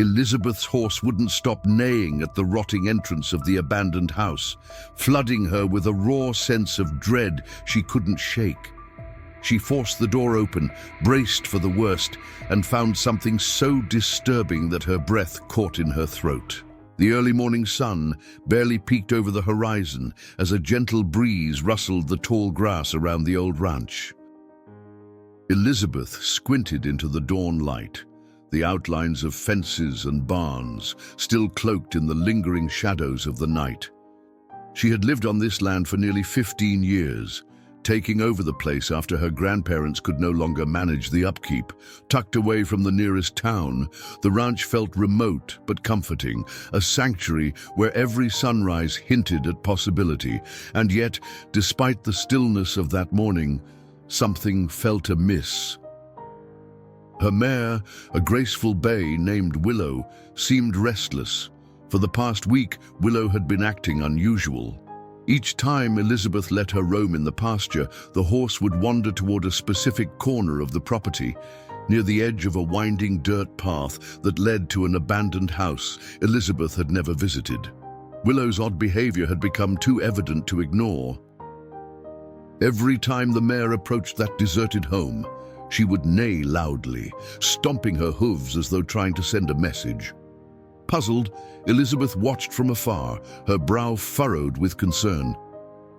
Elizabeth's horse wouldn't stop neighing at the rotting entrance of the abandoned house, flooding her with a raw sense of dread she couldn't shake. She forced the door open, braced for the worst, and found something so disturbing that her breath caught in her throat. The early morning sun barely peeked over the horizon as a gentle breeze rustled the tall grass around the old ranch. Elizabeth squinted into the dawn light, the outlines of fences and barns still cloaked in the lingering shadows of the night. She had lived on this land for nearly 15 years, taking over the place after her grandparents could no longer manage the upkeep. Tucked away from the nearest town, the ranch felt remote but comforting, a sanctuary where every sunrise hinted at possibility. And yet, despite the stillness of that morning, something felt amiss. Her mare, a graceful bay named Willow, seemed restless. For the past week, Willow had been acting unusual. Each time Elizabeth let her roam in the pasture, the horse would wander toward a specific corner of the property, near the edge of a winding dirt path that led to an abandoned house Elizabeth had never visited. Willow's odd behavior had become too evident to ignore. Every time the mare approached that deserted home, she would neigh loudly, stomping her hooves as though trying to send a message. Puzzled, Elizabeth watched from afar, her brow furrowed with concern.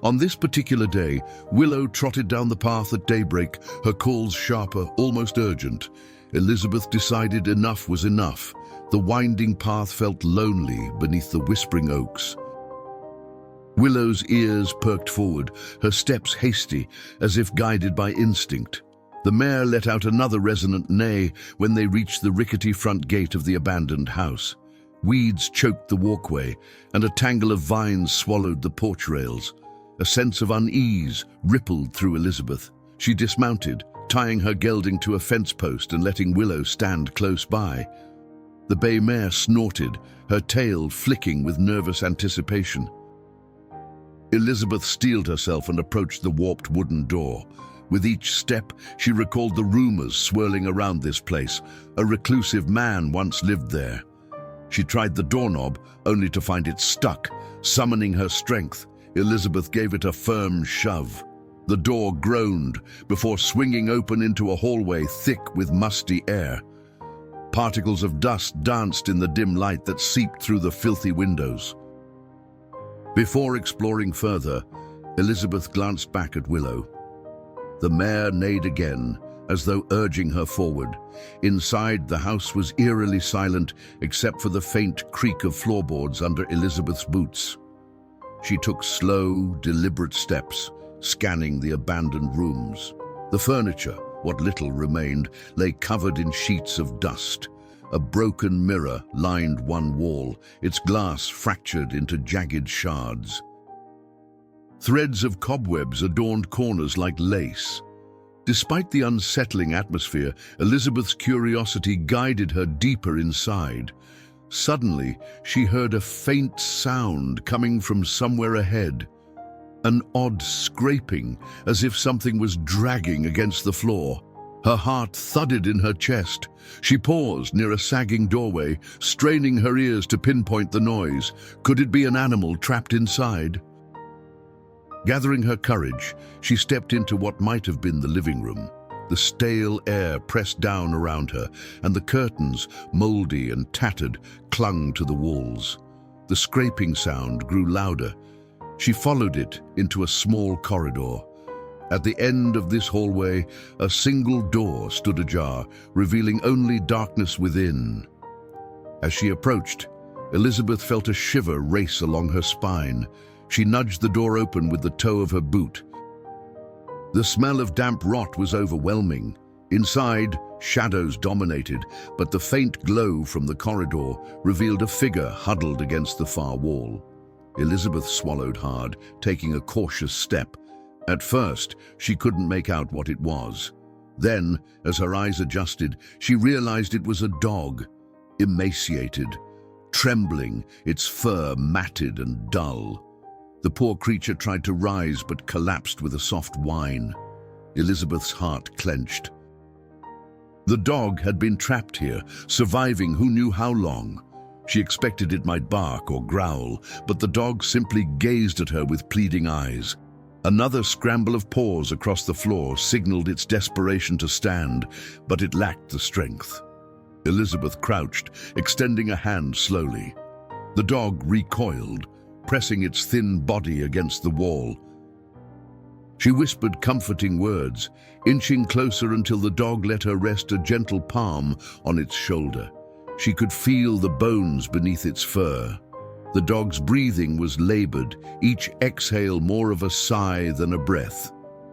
On this particular day, Willow trotted down the path at daybreak, her calls sharper, almost urgent. Elizabeth decided enough was enough. The winding path felt lonely beneath the whispering oaks. Willow's ears perked forward, her steps hasty, as if guided by instinct. The mare let out another resonant neigh when they reached the rickety front gate of the abandoned house. Weeds choked the walkway, and a tangle of vines swallowed the porch rails. A sense of unease rippled through Elizabeth. She dismounted, tying her gelding to a fence post and letting Willow stand close by. The bay mare snorted, her tail flicking with nervous anticipation. Elizabeth steeled herself and approached the warped wooden door. With each step, she recalled the rumors swirling around this place. A reclusive man once lived there. She tried the doorknob, only to find it stuck. Summoning her strength, Elizabeth gave it a firm shove. The door groaned before swinging open into a hallway thick with musty air. Particles of dust danced in the dim light that seeped through the filthy windows. Before exploring further, Elizabeth glanced back at Willow. The mare neighed again, as though urging her forward. Inside, the house was eerily silent, except for the faint creak of floorboards under Elizabeth's boots. She took slow, deliberate steps, scanning the abandoned rooms. The furniture, what little remained, lay covered in sheets of dust. A broken mirror lined one wall, its glass fractured into jagged shards. Threads of cobwebs adorned corners like lace. Despite the unsettling atmosphere, Elizabeth's curiosity guided her deeper inside. Suddenly, she heard a faint sound coming from somewhere ahead. An odd scraping, as if something was dragging against the floor. Her heart thudded in her chest. She paused near a sagging doorway, straining her ears to pinpoint the noise. Could it be an animal trapped inside? Gathering her courage, she stepped into what might have been the living room. The stale air pressed down around her, and the curtains, moldy and tattered, clung to the walls. The scraping sound grew louder. She followed it into a small corridor. At the end of this hallway, a single door stood ajar, revealing only darkness within. As she approached, Elizabeth felt a shiver race along her spine. She nudged the door open with the toe of her boot. The smell of damp rot was overwhelming. Inside, shadows dominated, but the faint glow from the corridor revealed a figure huddled against the far wall. Elizabeth swallowed hard, taking a cautious step. At first, she couldn't make out what it was. Then, as her eyes adjusted, she realized it was a dog, emaciated, trembling, its fur matted and dull. The poor creature tried to rise but collapsed with a soft whine. Elizabeth's heart clenched. The dog had been trapped here, surviving who knew how long. She expected it might bark or growl, but the dog simply gazed at her with pleading eyes. Another scramble of paws across the floor signaled its desperation to stand, but it lacked the strength. Elizabeth crouched, extending a hand slowly. The dog recoiled, pressing its thin body against the wall. She whispered comforting words, inching closer until the dog let her rest a gentle palm on its shoulder. She could feel the bones beneath its fur. The dog's breathing was labored, each exhale more of a sigh than a breath.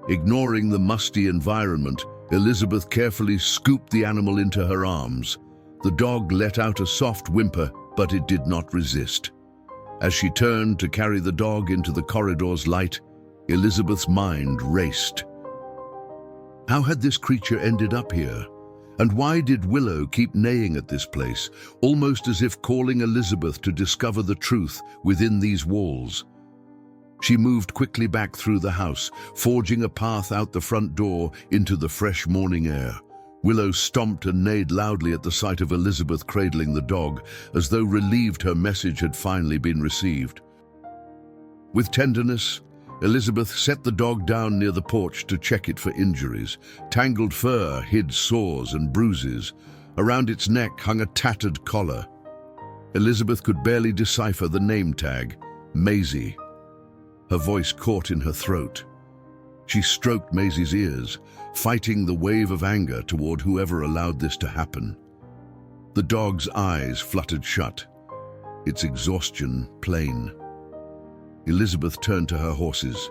Ignoring the musty environment, Elizabeth carefully scooped the animal into her arms. The dog let out a soft whimper, but it did not resist. As she turned to carry the dog into the corridor's light, Elizabeth's mind raced. How had this creature ended up here? And why did Willow keep neighing at this place, almost as if calling Elizabeth to discover the truth within these walls? She moved quickly back through the house, forging a path out the front door into the fresh morning air. Willow stomped and neighed loudly at the sight of Elizabeth cradling the dog, as though relieved her message had finally been received. With tenderness, Elizabeth set the dog down near the porch to check it for injuries. Tangled fur hid sores and bruises. Around its neck hung a tattered collar. Elizabeth could barely decipher the name tag, Maisie. Her voice caught in her throat. She stroked Maisie's ears, fighting the wave of anger toward whoever allowed this to happen. The dog's eyes fluttered shut, its exhaustion plain. Elizabeth turned to her horses.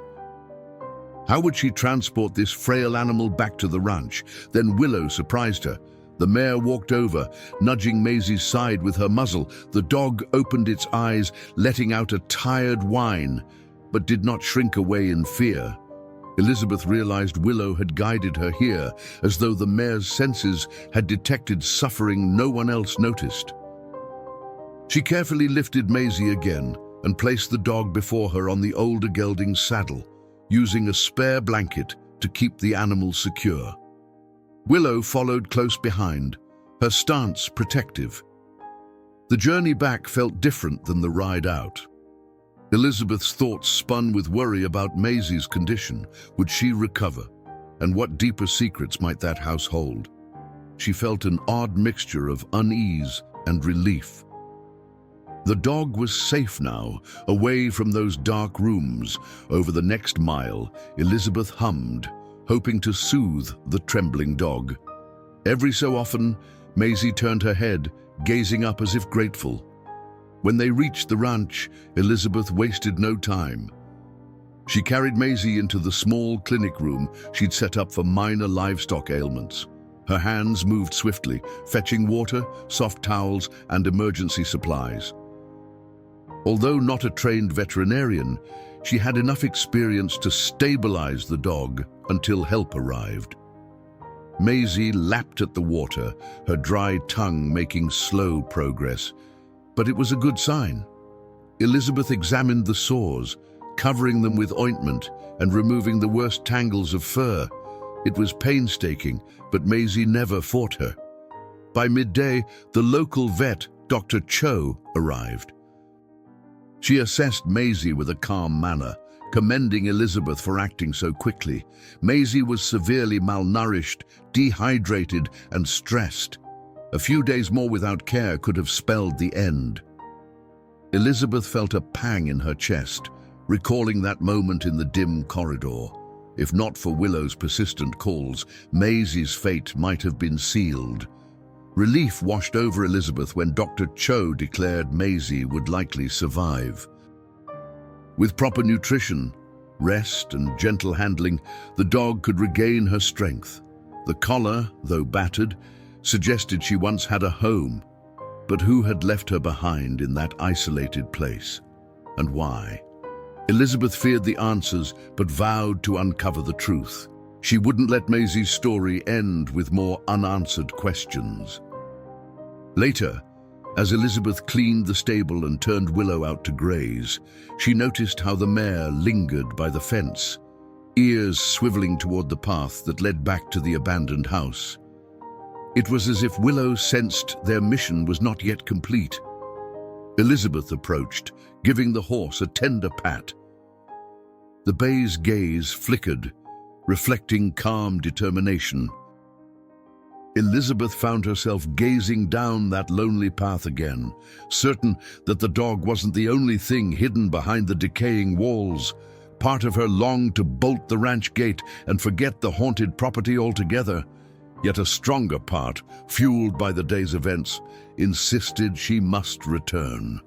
How would she transport this frail animal back to the ranch? Then Willow surprised her. The mare walked over, nudging Maisie's side with her muzzle. The dog opened its eyes, letting out a tired whine, but did not shrink away in fear. Elizabeth realized Willow had guided her here, as though the mare's senses had detected suffering no one else noticed. She carefully lifted Maisie again and placed the dog before her on the older gelding's saddle, using a spare blanket to keep the animal secure. Willow followed close behind, her stance protective. The journey back felt different than the ride out. Elizabeth's thoughts spun with worry about Maisie's condition. Would she recover? And what deeper secrets might that house hold? She felt an odd mixture of unease and relief. The dog was safe now, away from those dark rooms. Over the next mile, Elizabeth hummed, hoping to soothe the trembling dog. Every so often, Maisie turned her head, gazing up as if grateful. When they reached the ranch, Elizabeth wasted no time. She carried Maisie into the small clinic room she'd set up for minor livestock ailments. Her hands moved swiftly, fetching water, soft towels, and emergency supplies. Although not a trained veterinarian, she had enough experience to stabilize the dog until help arrived. Maisie lapped at the water, her dry tongue making slow progress. But it was a good sign. Elizabeth examined the sores, covering them with ointment and removing the worst tangles of fur. It was painstaking, but Maisie never fought her. By midday, the local vet, Dr. Cho, arrived. She assessed Maisie with a calm manner, commending Elizabeth for acting so quickly. Maisie was severely malnourished, dehydrated, and stressed. A few days more without care could have spelled the end. Elizabeth felt a pang in her chest, recalling that moment in the dim corridor. If not for Willow's persistent calls, Maisie's fate might have been sealed. Relief washed over Elizabeth when Dr. Cho declared Maisie would likely survive. With proper nutrition, rest, and gentle handling, the dog could regain her strength. The collar, though battered, suggested she once had a home, but who had left her behind in that isolated place, and why? Elizabeth feared the answers, but vowed to uncover the truth. She wouldn't let Maisie's story end with more unanswered questions. Later, as Elizabeth cleaned the stable and turned Willow out to graze, she noticed how the mare lingered by the fence, ears swiveling toward the path that led back to the abandoned house. It was as if Willow sensed their mission was not yet complete. Elizabeth approached, giving the horse a tender pat. The bay's gaze flickered, reflecting calm determination. Elizabeth found herself gazing down that lonely path again, certain that the dog wasn't the only thing hidden behind the decaying walls. Part of her longed to bolt the ranch gate and forget the haunted property altogether. Yet a stronger part, fueled by the day's events, insisted she must return.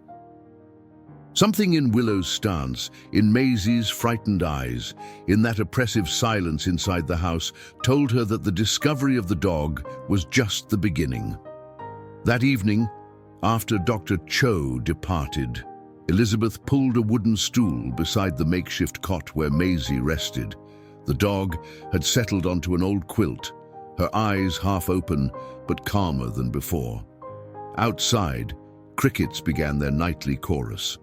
Something in Willow's stance, in Maisie's frightened eyes, in that oppressive silence inside the house, told her that the discovery of the dog was just the beginning. That evening, after Dr. Cho departed, Elizabeth pulled a wooden stool beside the makeshift cot where Maisie rested. The dog had settled onto an old quilt, her eyes half open but calmer than before. Outside, crickets began their nightly chorus.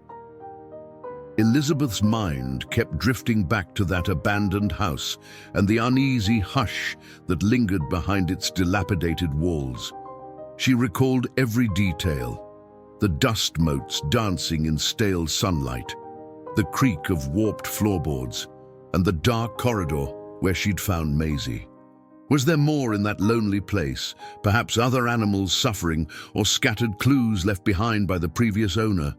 Elizabeth's mind kept drifting back to that abandoned house and the uneasy hush that lingered behind its dilapidated walls. She recalled every detail: the dust motes dancing in stale sunlight, the creak of warped floorboards, and the dark corridor where she'd found Maisie. Was there more in that lonely place, perhaps other animals suffering or scattered clues left behind by the previous owner?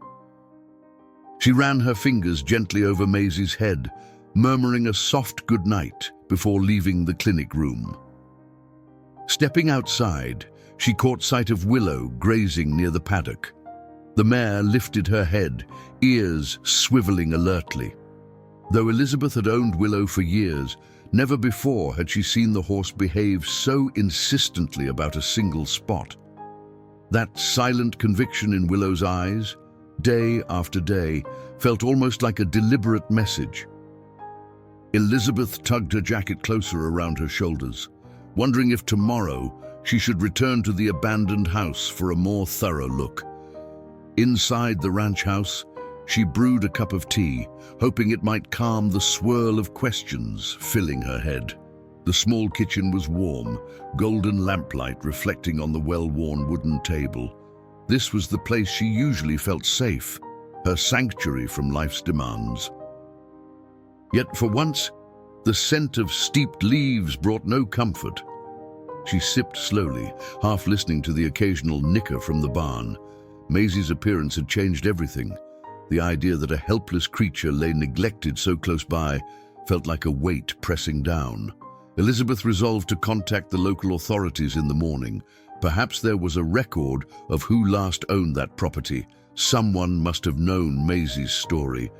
She ran her fingers gently over Maisie's head, murmuring a soft goodnight before leaving the clinic room. Stepping outside, she caught sight of Willow grazing near the paddock. The mare lifted her head, ears swiveling alertly. Though Elizabeth had owned Willow for years, never before had she seen the horse behave so insistently about a single spot. That silent conviction in Willow's eyes, day after day, felt almost like a deliberate message. Elizabeth tugged her jacket closer around her shoulders, wondering if tomorrow she should return to the abandoned house for a more thorough look. Inside the ranch house, she brewed a cup of tea, hoping it might calm the swirl of questions filling her head. The small kitchen was warm, golden lamplight reflecting on the well-worn wooden table. This was the place she usually felt safe, her sanctuary from life's demands. Yet for once, the scent of steeped leaves brought no comfort. She sipped slowly, half listening to the occasional nicker from the barn. Maisie's appearance had changed everything. The idea that a helpless creature lay neglected so close by felt like a weight pressing down. Elizabeth resolved to contact the local authorities in the morning. Perhaps there was a record of who last owned that property. Someone must have known Maisie's story.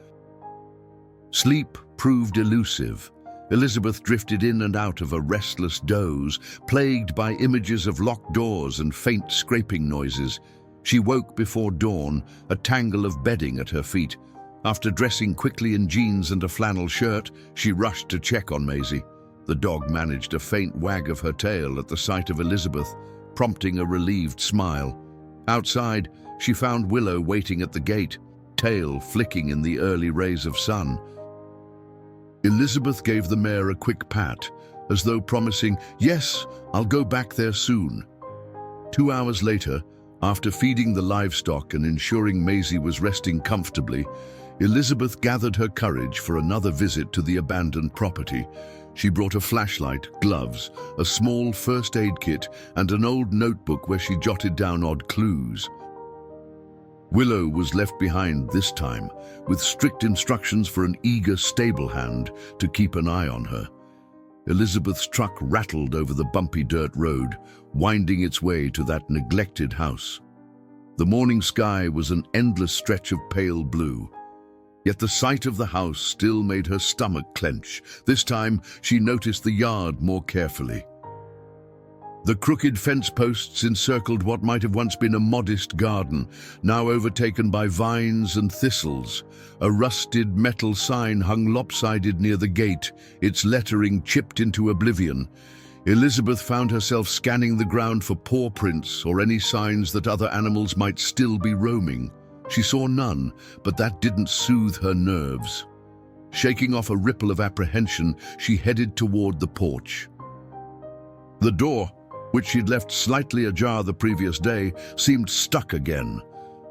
Sleep proved elusive. Elizabeth drifted in and out of a restless doze, plagued by images of locked doors and faint scraping noises. She woke before dawn, a tangle of bedding at her feet. After dressing quickly in jeans and a flannel shirt, she rushed to check on Maisie. The dog managed a faint wag of her tail at the sight of Elizabeth, prompting a relieved smile. Outside, she found Willow waiting at the gate, tail flicking in the early rays of sun. Elizabeth gave the mare a quick pat, as though promising, "Yes, I'll go back there soon." 2 hours later, after feeding the livestock and ensuring Maisie was resting comfortably, Elizabeth gathered her courage for another visit to the abandoned property. She brought a flashlight, gloves, a small first aid kit, and an old notebook where she jotted down odd clues. Willow was left behind this time, with strict instructions for an eager stable hand to keep an eye on her. Elizabeth's truck rattled over the bumpy dirt road, winding its way to that neglected house. The morning sky was an endless stretch of pale blue. Yet the sight of the house still made her stomach clench. This time, she noticed the yard more carefully. The crooked fence posts encircled what might have once been a modest garden, now overtaken by vines and thistles. A rusted metal sign hung lopsided near the gate, its lettering chipped into oblivion. Elizabeth found herself scanning the ground for paw prints or any signs that other animals might still be roaming. She saw none, but that didn't soothe her nerves. Shaking off a ripple of apprehension, she headed toward the porch. The door, which she'd left slightly ajar the previous day, seemed stuck again.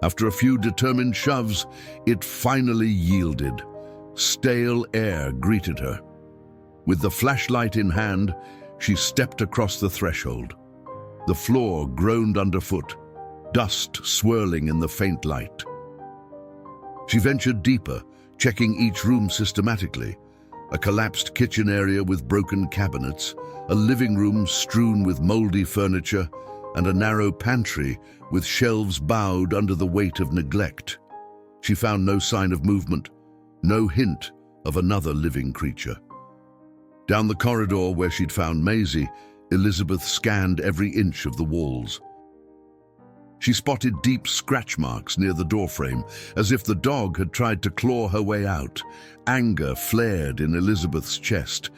After a few determined shoves, it finally yielded. Stale air greeted her. With the flashlight in hand, she stepped across the threshold. The floor groaned underfoot, dust swirling in the faint light. She ventured deeper, checking each room systematically. A collapsed kitchen area with broken cabinets, a living room strewn with moldy furniture, and a narrow pantry with shelves bowed under the weight of neglect. She found no sign of movement, no hint of another living creature. Down the corridor where she'd found Maisie, Elizabeth scanned every inch of the walls. She spotted deep scratch marks near the doorframe, as if the dog had tried to claw her way out. Anger flared in Elizabeth's chest.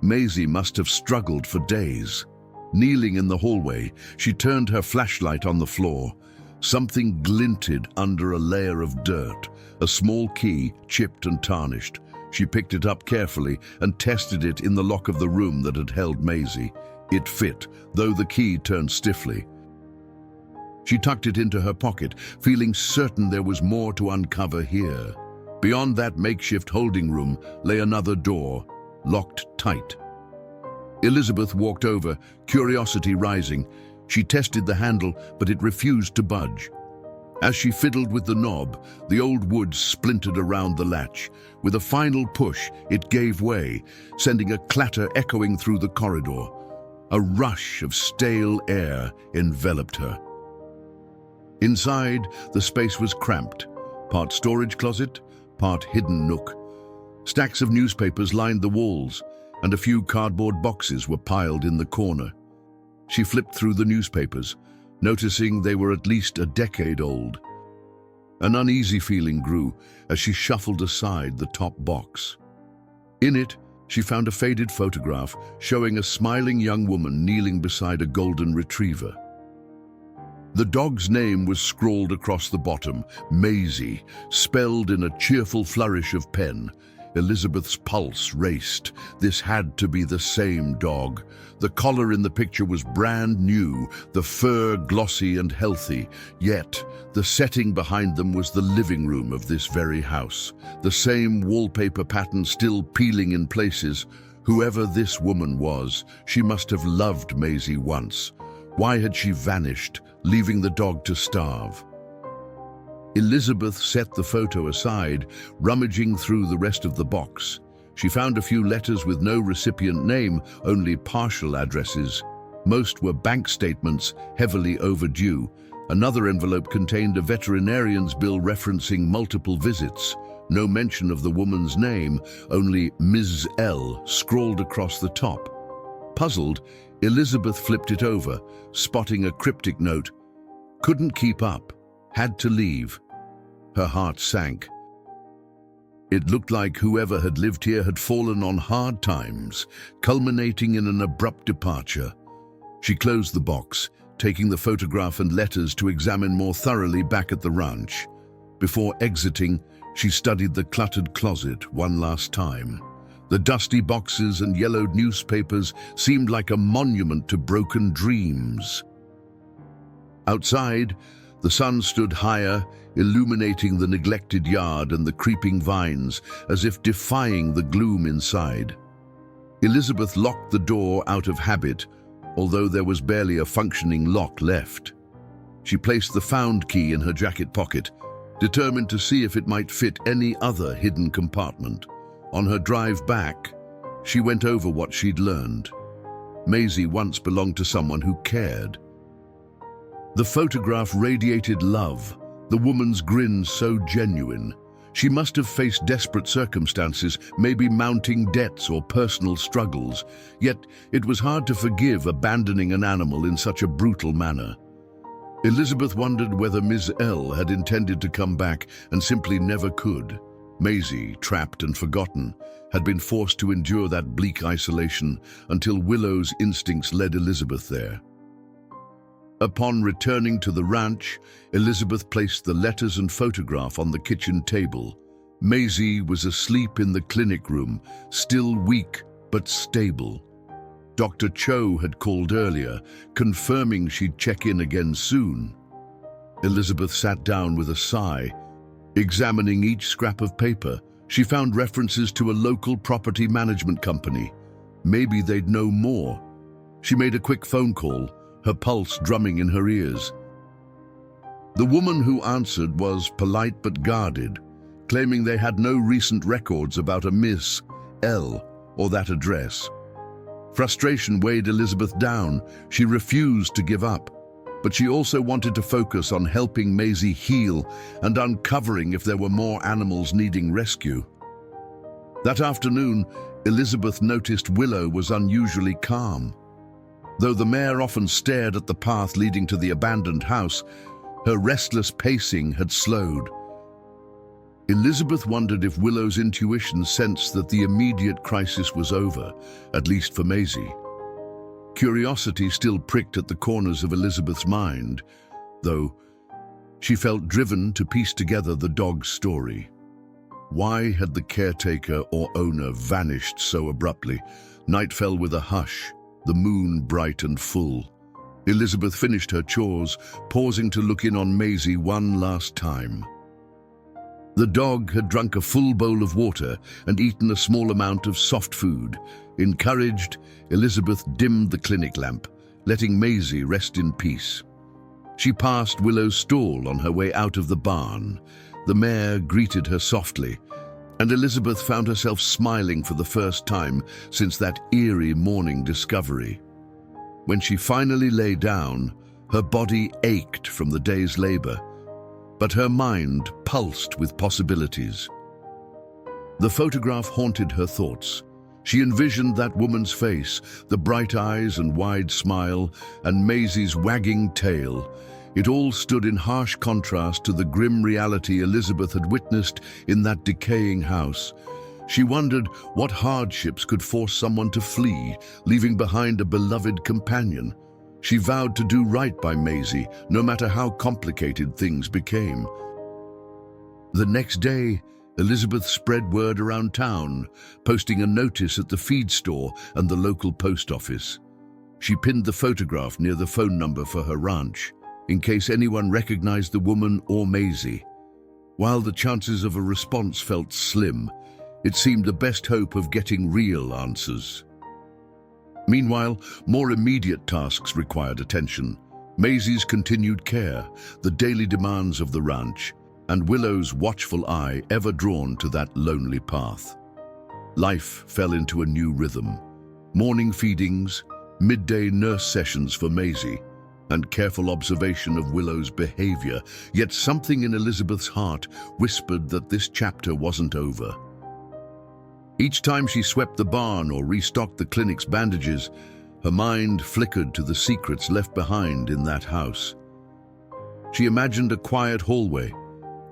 Maisie must have struggled for days. Kneeling in the hallway, she turned her flashlight on the floor. Something glinted under a layer of dirt, a small key, chipped and tarnished. She picked it up carefully and tested it in the lock of the room that had held Maisie. It fit, though the key turned stiffly. She tucked it into her pocket, feeling certain there was more to uncover here. Beyond that makeshift holding room lay another door, locked tight. Elizabeth walked over, curiosity rising. She tested the handle, but it refused to budge. As she fiddled with the knob, the old wood splintered around the latch. With a final push, it gave way, sending a clatter echoing through the corridor. A rush of stale air enveloped her. Inside, the space was cramped, part storage closet, part hidden nook. Stacks of newspapers lined the walls, and a few cardboard boxes were piled in the corner. She flipped through the newspapers, noticing they were at least a decade old. An uneasy feeling grew as she shuffled aside the top box. In it, she found a faded photograph showing a smiling young woman kneeling beside a golden retriever. The dog's name was scrawled across the bottom, Maisie, spelled in a cheerful flourish of pen. Elizabeth's pulse raced. This had to be the same dog. The collar in the picture was brand new, the fur glossy and healthy. Yet, the setting behind them was the living room of this very house. The same wallpaper pattern still peeling in places. Whoever this woman was, she must have loved Maisie once. Why had she vanished, leaving the dog to starve? Elizabeth set the photo aside, rummaging through the rest of the box. She found a few letters with no recipient name, only partial addresses. Most were bank statements, heavily overdue. Another envelope contained a veterinarian's bill referencing multiple visits. No mention of the woman's name, only Ms. L scrawled across the top. Puzzled, Elizabeth flipped it over, spotting a cryptic note. Couldn't keep up. Had to leave. Her heart sank. It looked like whoever had lived here had fallen on hard times, culminating in an abrupt departure. She closed the box, taking the photograph and letters to examine more thoroughly back at the ranch. Before exiting, she studied the cluttered closet one last time. The dusty boxes and yellowed newspapers seemed like a monument to broken dreams. Outside, the sun stood higher, illuminating the neglected yard and the creeping vines, as if defying the gloom inside. Elizabeth locked the door out of habit, although there was barely a functioning lock left. She placed the found key in her jacket pocket, determined to see if it might fit any other hidden compartment. On her drive back, she went over what she'd learned. Maisie once belonged to someone who cared. The photograph radiated love, the woman's grin so genuine. She must have faced desperate circumstances, maybe mounting debts or personal struggles, yet it was hard to forgive abandoning an animal in such a brutal manner. Elizabeth wondered whether Ms. L had intended to come back and simply never could. Maisie, trapped and forgotten, had been forced to endure that bleak isolation until Willow's instincts led Elizabeth there. Upon returning to the ranch, Elizabeth placed the letters and photograph on the kitchen table. Maisie was asleep in the clinic room, still weak but stable. Dr. Cho had called earlier, confirming she'd check in again soon. Elizabeth sat down with a sigh. Examining each scrap of paper, she found references to a local property management company. Maybe they'd know more. She made a quick phone call, her pulse drumming in her ears. The woman who answered was polite but guarded, claiming they had no recent records about a Miss L or that address. Frustration weighed Elizabeth down. She refused to give up, but she also wanted to focus on helping Maisie heal and uncovering if there were more animals needing rescue. That afternoon, Elizabeth noticed Willow was unusually calm. Though the mare often stared at the path leading to the abandoned house, her restless pacing had slowed. Elizabeth wondered if Willow's intuition sensed that the immediate crisis was over, at least for Maisie. Curiosity still pricked at the corners of Elizabeth's mind, though she felt driven to piece together the dog's story. Why had the caretaker or owner vanished so abruptly? Night fell with a hush, the moon bright and full. Elizabeth finished her chores, pausing to look in on Maisie one last time. The dog had drunk a full bowl of water and eaten a small amount of soft food. Encouraged, Elizabeth dimmed the clinic lamp, letting Maisie rest in peace. She passed Willow's stall on her way out of the barn. The mare greeted her softly, and Elizabeth found herself smiling for the first time since that eerie morning discovery. When she finally lay down, her body ached from the day's labor, but her mind pulsed with possibilities. The photograph haunted her thoughts. She envisioned that woman's face, the bright eyes and wide smile, and Maisie's wagging tail. It all stood in harsh contrast to the grim reality Elizabeth had witnessed in that decaying house. She wondered what hardships could force someone to flee, leaving behind a beloved companion. She vowed to do right by Maisie, no matter how complicated things became. The next day, Elizabeth spread word around town, posting a notice at the feed store and the local post office. She pinned the photograph near the phone number for her ranch, in case anyone recognized the woman or Maisie. While the chances of a response felt slim, it seemed the best hope of getting real answers. Meanwhile, more immediate tasks required attention. Maisie's continued care, the daily demands of the ranch, and Willow's watchful eye ever drawn to that lonely path. Life fell into a new rhythm. Morning feedings, midday nurse sessions for Maisie, and careful observation of Willow's behavior, yet something in Elizabeth's heart whispered that this chapter wasn't over. Each time she swept the barn or restocked the clinic's bandages, her mind flickered to the secrets left behind in that house. She imagined a quiet hallway,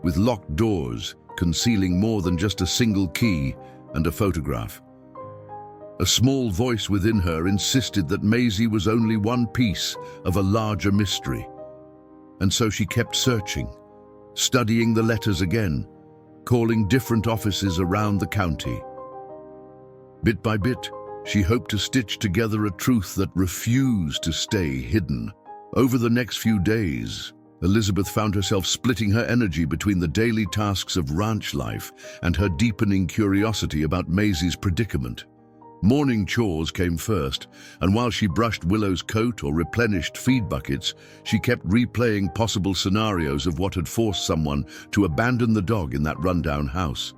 with locked doors concealing more than just a single key and a photograph. A small voice within her insisted that Maisie was only one piece of a larger mystery. And so she kept searching, studying the letters again, calling different offices around the county. Bit by bit, she hoped to stitch together a truth that refused to stay hidden. Over the next few days, Elizabeth found herself splitting her energy between the daily tasks of ranch life and her deepening curiosity about Maisie's predicament. Morning chores came first, and while she brushed Willow's coat or replenished feed buckets, she kept replaying possible scenarios of what had forced someone to abandon the dog in that rundown house.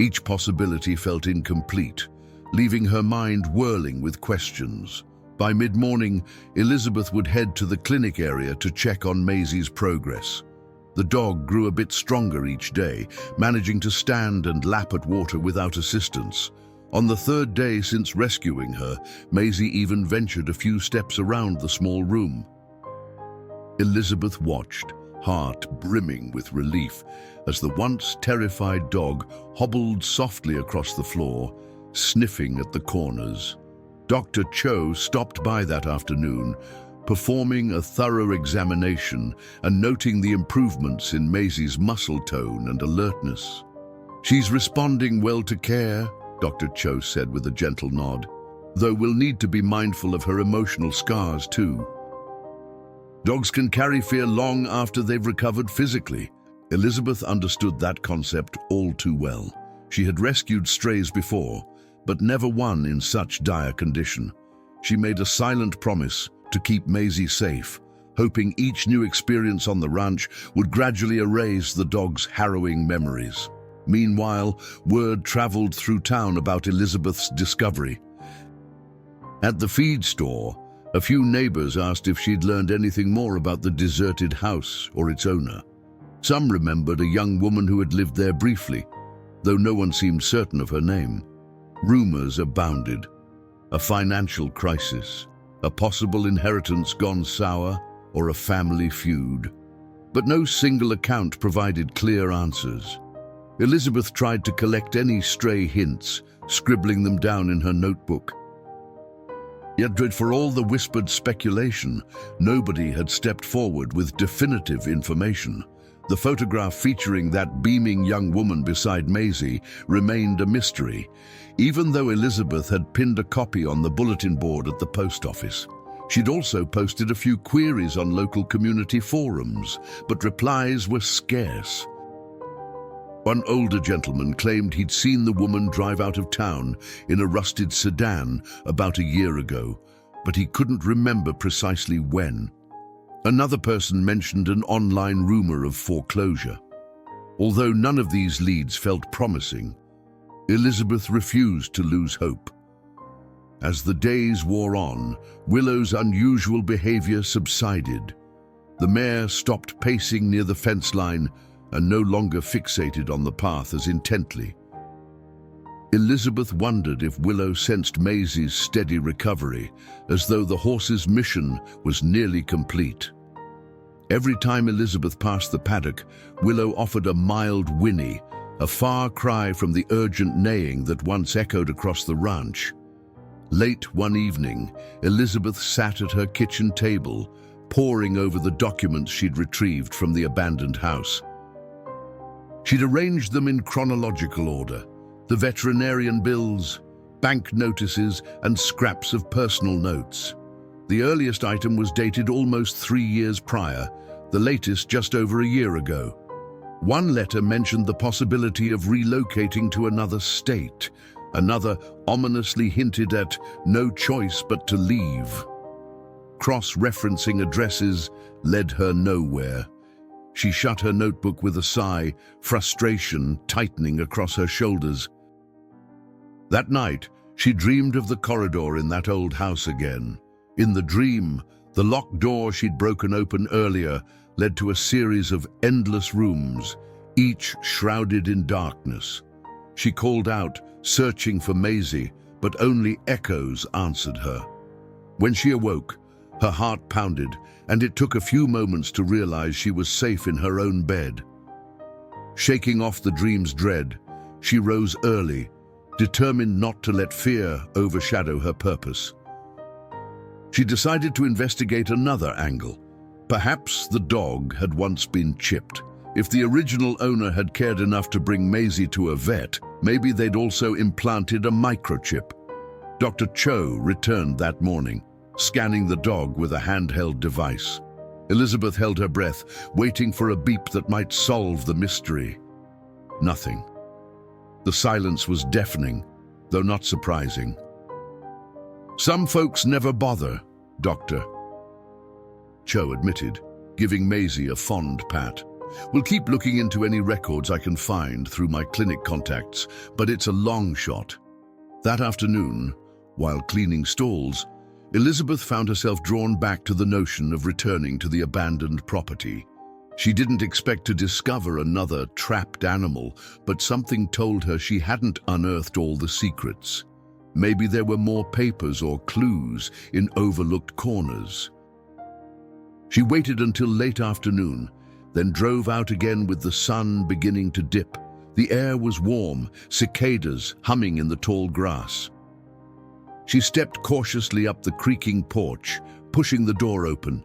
Each possibility felt incomplete, leaving her mind whirling with questions. By mid-morning, Elizabeth would head to the clinic area to check on Maisie's progress. The dog grew a bit stronger each day, managing to stand and lap at water without assistance. On the third day since rescuing her, Maisie even ventured a few steps around the small room. Elizabeth watched, heart brimming with relief, as the once terrified dog hobbled softly across the floor, sniffing at the corners. Dr. Cho stopped by that afternoon, performing a thorough examination and noting the improvements in Maisie's muscle tone and alertness. "She's responding well to care," Dr. Cho said with a gentle nod. though we'll need to be mindful of her emotional scars too. Dogs can carry fear long after they've recovered physically. Elizabeth understood that concept all too well. She had rescued strays before, but never one in such dire condition. She made a silent promise to keep Maisie safe, hoping each new experience on the ranch would gradually erase the dog's harrowing memories. Meanwhile, word traveled through town about Elizabeth's discovery. At the feed store, a few neighbors asked if she'd learned anything more about the deserted house or its owner. Some remembered a young woman who had lived there briefly, though no one seemed certain of her name. Rumors abounded. A financial crisis, a possible inheritance gone sour, or a family feud. But no single account provided clear answers. Elizabeth tried to collect any stray hints, scribbling them down in her notebook. Yet, for all the whispered speculation, nobody had stepped forward with definitive information. The photograph featuring that beaming young woman beside Maisie remained a mystery, even though Elizabeth had pinned a copy on the bulletin board at the post office. She'd also posted a few queries on local community forums, but replies were scarce. One older gentleman claimed he'd seen the woman drive out of town in a rusted sedan about a year ago, but he couldn't remember precisely when. Another person mentioned an online rumor of foreclosure. Although none of these leads felt promising, Elizabeth refused to lose hope. As the days wore on, Willow's unusual behavior subsided. The mare stopped pacing near the fence line and no longer fixated on the path as intently. Elizabeth wondered if Willow sensed Maisie's steady recovery, as though the horse's mission was nearly complete. Every time Elizabeth passed the paddock, Willow offered a mild whinny, a far cry from the urgent neighing that once echoed across the ranch. Late one evening, Elizabeth sat at her kitchen table, poring over the documents she'd retrieved from the abandoned house. She'd arranged them in chronological order: the veterinarian bills, bank notices, and scraps of personal notes. The earliest item was dated almost 3 years prior, the latest just over a year ago. One letter mentioned the possibility of relocating to another state. Another ominously hinted at no choice but to leave. Cross-referencing addresses led her nowhere. She shut her notebook with a sigh, frustration tightening across her shoulders. That night, she dreamed of the corridor in that old house again. In the dream, the locked door she'd broken open earlier led to a series of endless rooms, each shrouded in darkness. She called out, searching for Maisie, but only echoes answered her. When she awoke, her heart pounded, and it took a few moments to realize she was safe in her own bed. Shaking off the dream's dread, she rose early, determined not to let fear overshadow her purpose. She decided to investigate another angle. Perhaps the dog had once been chipped. If the original owner had cared enough to bring Maisie to a vet, maybe they'd also implanted a microchip. Dr. Cho returned that morning, scanning the dog with a handheld device. Elizabeth held her breath, waiting for a beep that might solve the mystery. Nothing. The silence was deafening, though not surprising. "Some folks never bother, Doctor," Cho admitted, giving Maisie a fond pat. "We'll keep looking into any records I can find through my clinic contacts, but it's a long shot." That afternoon, while cleaning stalls, Elizabeth found herself drawn back to the notion of returning to the abandoned property. She didn't expect to discover another trapped animal, but something told her she hadn't unearthed all the secrets. Maybe there were more papers or clues in overlooked corners. She waited until late afternoon, then drove out again with the sun beginning to dip. The air was warm, cicadas humming in the tall grass. She stepped cautiously up the creaking porch, pushing the door open.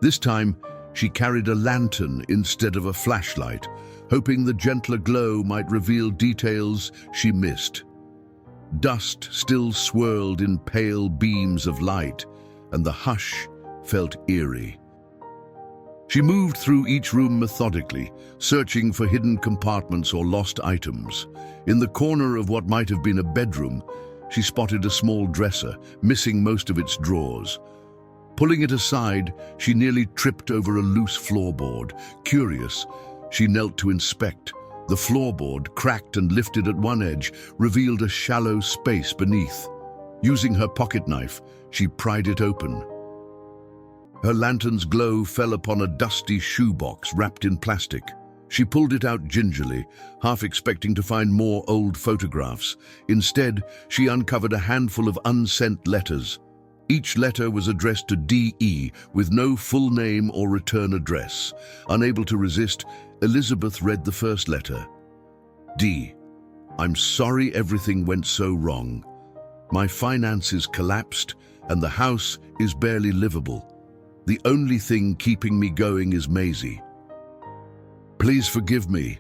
This time, she carried a lantern instead of a flashlight, hoping the gentler glow might reveal details she missed. Dust still swirled in pale beams of light, and the hush felt eerie. She moved through each room methodically, searching for hidden compartments or lost items. In the corner of what might have been a bedroom, she spotted a small dresser, missing most of its drawers. Pulling it aside, she nearly tripped over a loose floorboard. Curious, she knelt to inspect. The floorboard, cracked and lifted at one edge, revealed a shallow space beneath. Using her pocket knife, she pried it open. Her lantern's glow fell upon a dusty shoebox wrapped in plastic. She pulled it out gingerly, half expecting to find more old photographs. Instead, she uncovered a handful of unsent letters. Each letter was addressed to D.E. with no full name or return address. Unable to resist, Elizabeth read the first letter. D. I'm sorry everything went so wrong. My finances collapsed and the house is barely livable. The only thing keeping me going is Maisie. Please forgive me.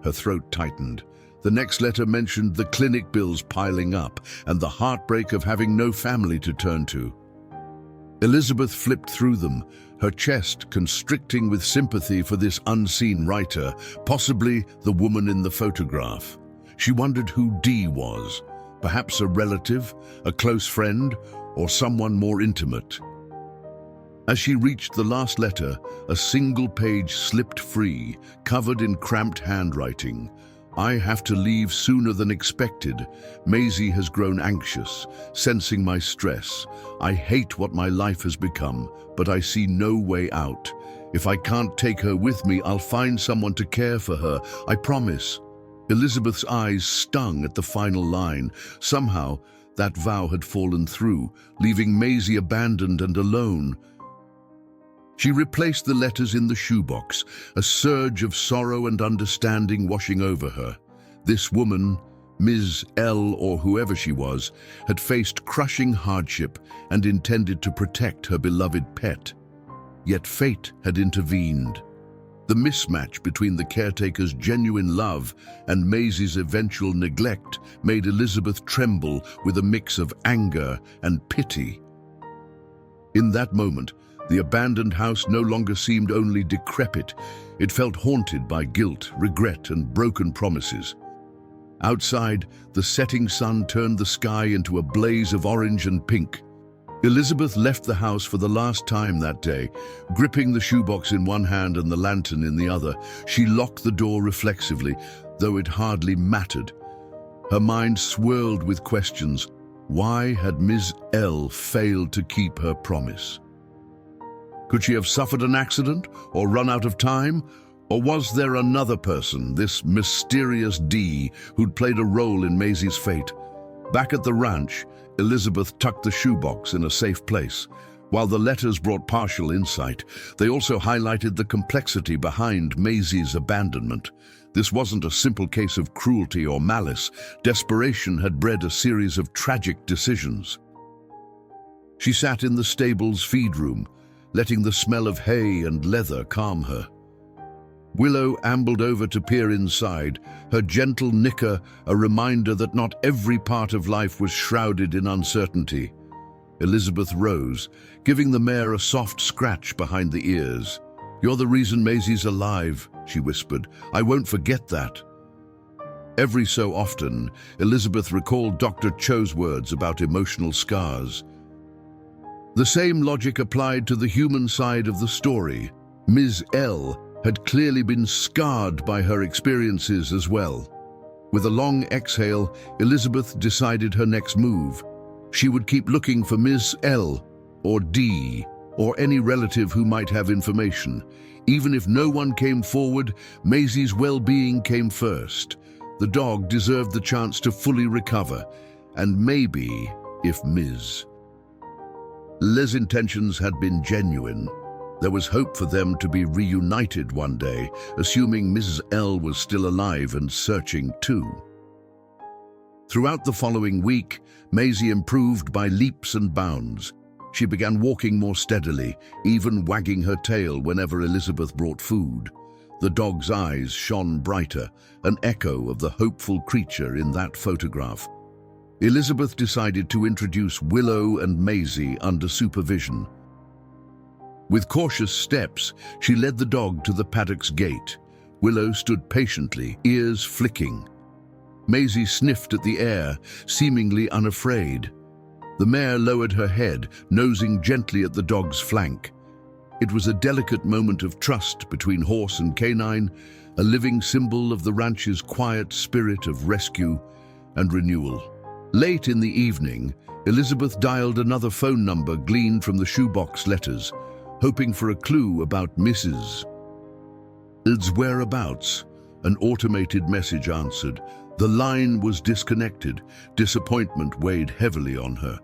Her throat tightened. The next letter mentioned the clinic bills piling up and the heartbreak of having no family to turn to. Elizabeth flipped through them, her chest constricting with sympathy for this unseen writer, possibly the woman in the photograph. She wondered who Dee was, perhaps a relative, a close friend, or someone more intimate. As she reached the last letter, a single page slipped free, covered in cramped handwriting. I have to leave sooner than expected. Maisie has grown anxious, sensing my stress. I hate what my life has become, but I see no way out. If I can't take her with me, I'll find someone to care for her, I promise. Elizabeth's eyes stung at the final line. Somehow, that vow had fallen through, leaving Maisie abandoned and alone. She replaced the letters in the shoebox, a surge of sorrow and understanding washing over her. This woman, Ms. L or whoever she was, had faced crushing hardship and intended to protect her beloved pet. Yet fate had intervened. The mismatch between the caretaker's genuine love and Maisie's eventual neglect made Elizabeth tremble with a mix of anger and pity. In that moment, the abandoned house no longer seemed only decrepit. It felt haunted by guilt, regret, and broken promises. Outside, the setting sun turned the sky into a blaze of orange and pink. Elizabeth left the house for the last time that day. Gripping the shoebox in one hand and the lantern in the other, she locked the door reflexively, though it hardly mattered. Her mind swirled with questions. Why had Ms. L failed to keep her promise? Could she have suffered an accident or run out of time? Or was there another person, this mysterious D, who'd played a role in Maisie's fate? Back at the ranch, Elizabeth tucked the shoebox in a safe place. While the letters brought partial insight, they also highlighted the complexity behind Maisie's abandonment. This wasn't a simple case of cruelty or malice. Desperation had bred a series of tragic decisions. She sat in the stable's feed room, letting the smell of hay and leather calm her. Willow ambled over to peer inside, her gentle nicker a reminder that not every part of life was shrouded in uncertainty. Elizabeth rose, giving the mare a soft scratch behind the ears. "You're the reason Maisie's alive," she whispered. "I won't forget that." Every so often, Elizabeth recalled Dr. Cho's words about emotional scars. The same logic applied to the human side of the story. Ms. L had clearly been scarred by her experiences as well. With a long exhale, Elizabeth decided her next move. She would keep looking for Ms. L or D or any relative who might have information. Even if no one came forward, Maisie's well-being came first. The dog deserved the chance to fully recover, and maybe if Ms. L's intentions had been genuine, there was hope for them to be reunited one day, assuming Mrs. L was still alive and searching too. Throughout the following week, Maisie improved by leaps and bounds. She began walking more steadily, even wagging her tail whenever Elizabeth brought food. The dog's eyes shone brighter, an echo of the hopeful creature in that photograph. Elizabeth decided to introduce Willow and Maisie under supervision. With cautious steps, she led the dog to the paddock's gate. Willow stood patiently, ears flicking. Maisie sniffed at the air, seemingly unafraid. The mare lowered her head, nosing gently at the dog's flank. It was a delicate moment of trust between horse and canine, a living symbol of the ranch's quiet spirit of rescue and renewal. Late in the evening, Elizabeth dialed another phone number gleaned from the shoebox letters, hoping for a clue about Mrs. L's whereabouts. An automated message answered. The line was disconnected. Disappointment weighed heavily on her.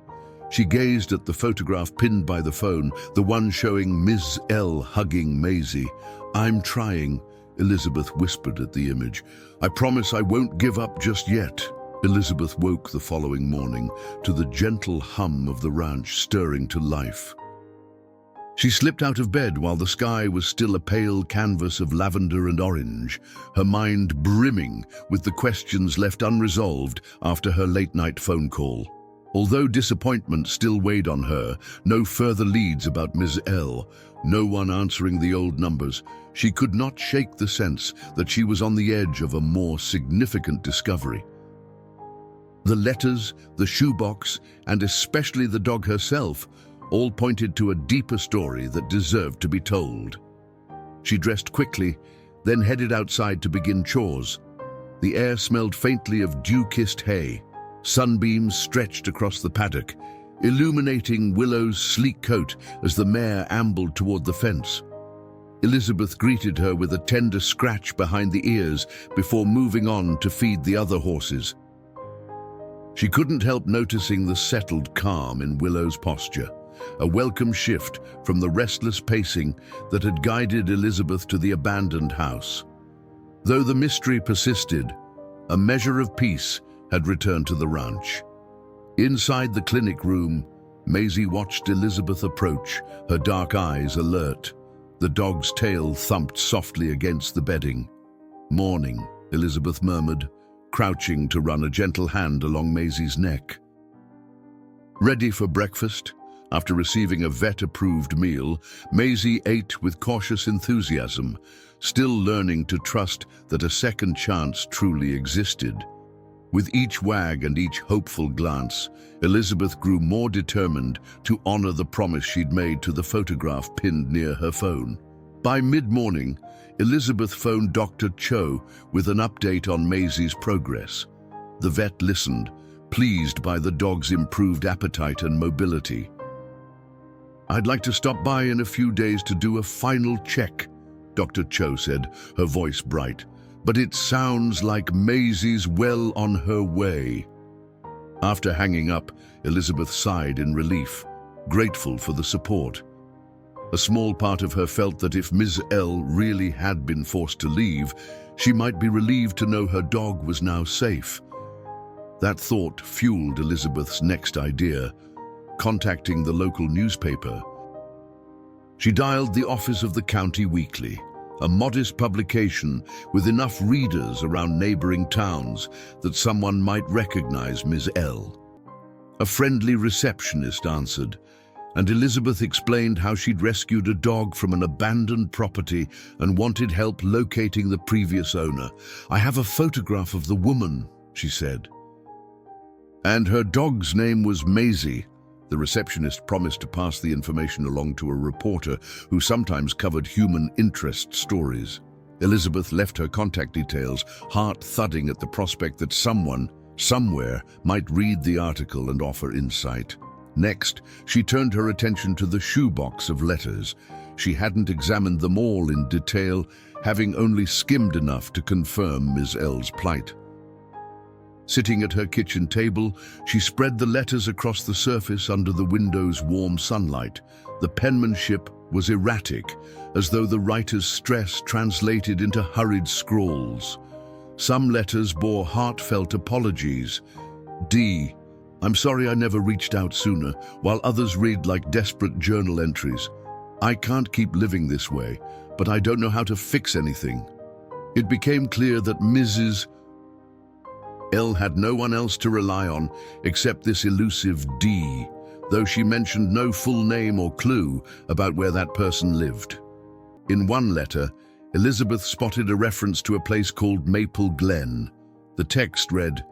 She gazed at the photograph pinned by the phone, the one showing Ms. L hugging Maisie. "I'm trying," Elizabeth whispered at the image. "I promise I won't give up just yet." Elizabeth woke the following morning to the gentle hum of the ranch stirring to life. She slipped out of bed while the sky was still a pale canvas of lavender and orange, her mind brimming with the questions left unresolved after her late-night phone call. Although disappointment still weighed on her, no further leads about Ms. L, no one answering the old numbers, she could not shake the sense that she was on the edge of a more significant discovery. The letters, the shoebox, and especially the dog herself, all pointed to a deeper story that deserved to be told. She dressed quickly, then headed outside to begin chores. The air smelled faintly of dew-kissed hay. Sunbeams stretched across the paddock, illuminating Willow's sleek coat as the mare ambled toward the fence. Elizabeth greeted her with a tender scratch behind the ears before moving on to feed the other horses. She couldn't help noticing the settled calm in Willow's posture, a welcome shift from the restless pacing that had guided Elizabeth to the abandoned house. Though the mystery persisted, a measure of peace had returned to the ranch. Inside the clinic room, Maisie watched Elizabeth approach, her dark eyes alert. The dog's tail thumped softly against the bedding. "Morning," Elizabeth murmured, crouching to run a gentle hand along Maisie's neck. Ready for breakfast? After receiving a vet-approved meal, Maisie ate with cautious enthusiasm, still learning to trust that a second chance truly existed. With each wag and each hopeful glance, Elizabeth grew more determined to honor the promise she'd made to the photograph pinned near her phone. By mid-morning, Elizabeth phoned Dr. Cho with an update on Maisie's progress. The vet listened, pleased by the dog's improved appetite and mobility. "I'd like to stop by in a few days to do a final check," Dr. Cho said, her voice bright. "But it sounds like Maisie's well on her way." After hanging up, Elizabeth sighed in relief, grateful for the support. A small part of her felt that if Ms. L really had been forced to leave, she might be relieved to know her dog was now safe. That thought fueled Elizabeth's next idea, contacting the local newspaper. She dialed the office of the County Weekly, a modest publication with enough readers around neighboring towns that someone might recognize Ms. L. A friendly receptionist answered, and Elizabeth explained how she'd rescued a dog from an abandoned property and wanted help locating the previous owner. "I have a photograph of the woman," she said. "And her dog's name was Maisie." The receptionist promised to pass the information along to a reporter who sometimes covered human interest stories. Elizabeth left her contact details, heart thudding at the prospect that someone, somewhere, might read the article and offer insight. Next, she turned her attention to the shoebox of letters. She hadn't examined them all in detail, having only skimmed enough to confirm Ms. L's plight. Sitting at her kitchen table, she spread the letters across the surface under the window's warm sunlight. The penmanship was erratic, as though the writer's stress translated into hurried scrawls. Some letters bore heartfelt apologies. D. "I'm sorry I never reached out sooner," while others read like desperate journal entries. "I can't keep living this way, but I don't know how to fix anything." It became clear that Mrs. Elle had no one else to rely on except this elusive D, though she mentioned no full name or clue about where that person lived. In one letter, Elizabeth spotted a reference to a place called Maple Glen. The text read,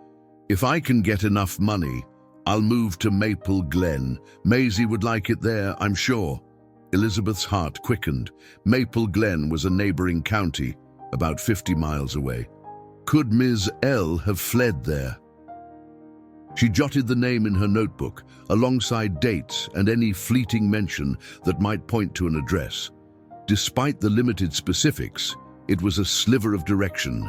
"If I can get enough money, I'll move to Maple Glen. Maisie would like it there, I'm sure." Elizabeth's heart quickened. Maple Glen was a neighboring county, about 50 miles away. Could Ms. L have fled there? She jotted the name in her notebook, alongside dates and any fleeting mention that might point to an address. Despite the limited specifics, it was a sliver of direction.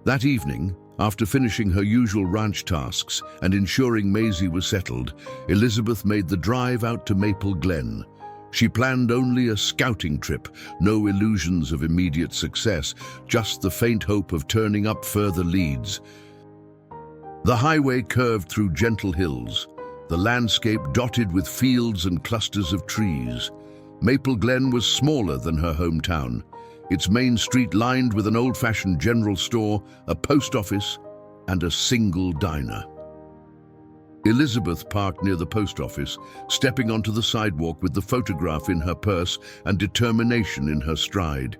That evening, after finishing her usual ranch tasks and ensuring Maisie was settled, Elizabeth made the drive out to Maple Glen. She planned only a scouting trip, no illusions of immediate success, just the faint hope of turning up further leads. The highway curved through gentle hills, the landscape dotted with fields and clusters of trees. Maple Glen was smaller than her hometown, its main street lined with an old-fashioned general store, a post office, and a single diner. Elizabeth parked near the post office, stepping onto the sidewalk with the photograph in her purse and determination in her stride.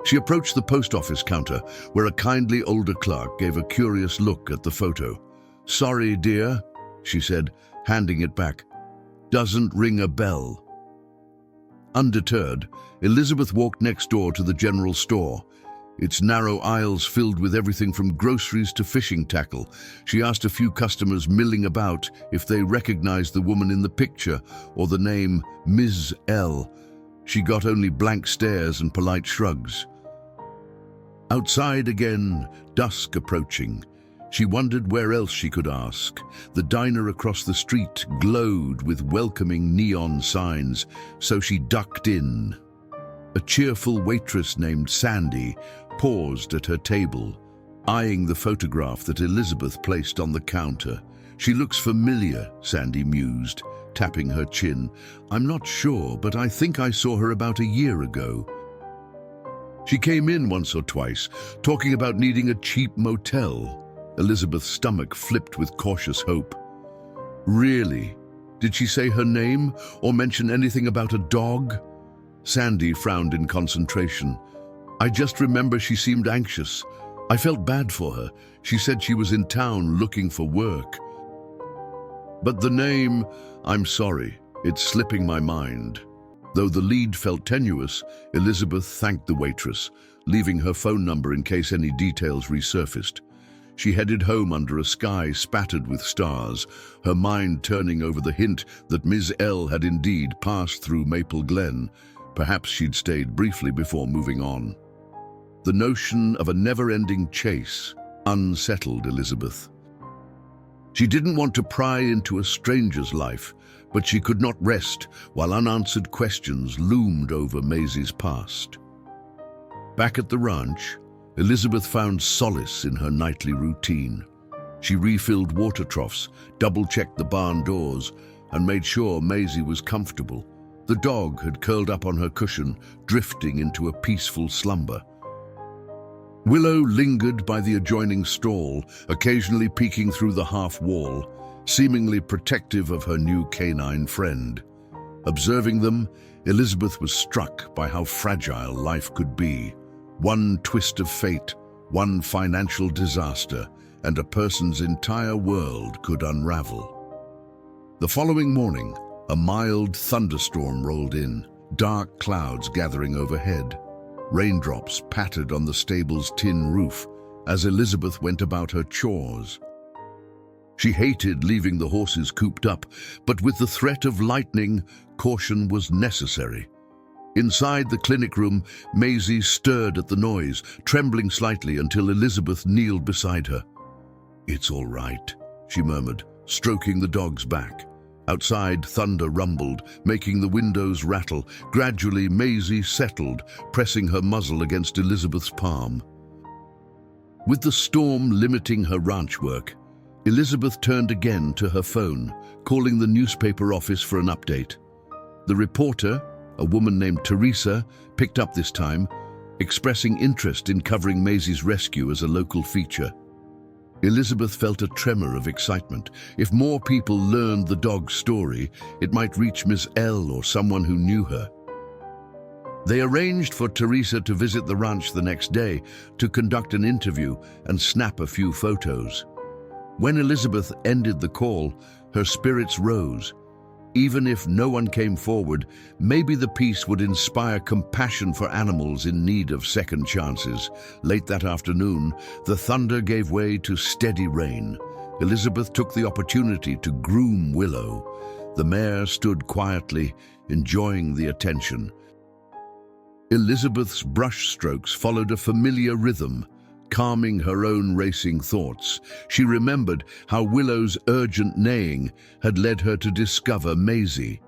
She approached the post office counter, where a kindly older clerk gave a curious look at the photo. "Sorry, dear," she said, handing it back. "Doesn't ring a bell." Undeterred, Elizabeth walked next door to the general store, its narrow aisles filled with everything from groceries to fishing tackle. She asked a few customers milling about if they recognized the woman in the picture or the name Ms. L. She got only blank stares and polite shrugs. Outside again, dusk approaching. She wondered where else she could ask. The diner across the street glowed with welcoming neon signs, so she ducked in. A cheerful waitress named Sandy paused at her table, eyeing the photograph that Elizabeth placed on the counter. "She looks familiar," Sandy mused, tapping her chin. "I'm not sure, but I think I saw her about a year ago. She came in once or twice, talking about needing a cheap motel." Elizabeth's stomach flipped with cautious hope. "Really? Did she say her name or mention anything about a dog?" Sandy frowned in concentration. "I just remember she seemed anxious. I felt bad for her. She said she was in town looking for work. But the name, I'm sorry, it's slipping my mind." Though the lead felt tenuous, Elizabeth thanked the waitress, leaving her phone number in case any details resurfaced. She headed home under a sky spattered with stars, her mind turning over the hint that Ms. L had indeed passed through Maple Glen. Perhaps she'd stayed briefly before moving on. The notion of a never-ending chase unsettled Elizabeth. She didn't want to pry into a stranger's life, but she could not rest while unanswered questions loomed over Maisie's past. Back at the ranch, Elizabeth found solace in her nightly routine. She refilled water troughs, double-checked the barn doors, and made sure Maisie was comfortable. The dog had curled up on her cushion, drifting into a peaceful slumber. Willow lingered by the adjoining stall, occasionally peeking through the half wall, seemingly protective of her new canine friend. Observing them, Elizabeth was struck by how fragile life could be. One twist of fate, one financial disaster, and a person's entire world could unravel. The following morning, a mild thunderstorm rolled in, dark clouds gathering overhead. Raindrops pattered on the stable's tin roof as Elizabeth went about her chores. She hated leaving the horses cooped up, but with the threat of lightning, caution was necessary. Inside the clinic room, Maisie stirred at the noise, trembling slightly until Elizabeth kneeled beside her. "It's all right," she murmured, stroking the dog's back. Outside, thunder rumbled, making the windows rattle. Gradually, Maisie settled, pressing her muzzle against Elizabeth's palm. With the storm limiting her ranch work, Elizabeth turned again to her phone, calling the newspaper office for an update. The reporter, a woman named Teresa, picked up this time, expressing interest in covering Maisie's rescue as a local feature. Elizabeth felt a tremor of excitement. If more people learned the dog's story, it might reach Miss L or someone who knew her. They arranged for Teresa to visit the ranch the next day to conduct an interview and snap a few photos. When Elizabeth ended the call, her spirits rose. Even if no one came forward, maybe the piece would inspire compassion for animals in need of second chances. Late that afternoon, the thunder gave way to steady rain. Elizabeth took the opportunity to groom Willow. The mare stood quietly, enjoying the attention. Elizabeth's brushstrokes followed a familiar rhythm, calming her own racing thoughts. She remembered how Willow's urgent neighing had led her to discover Maisie.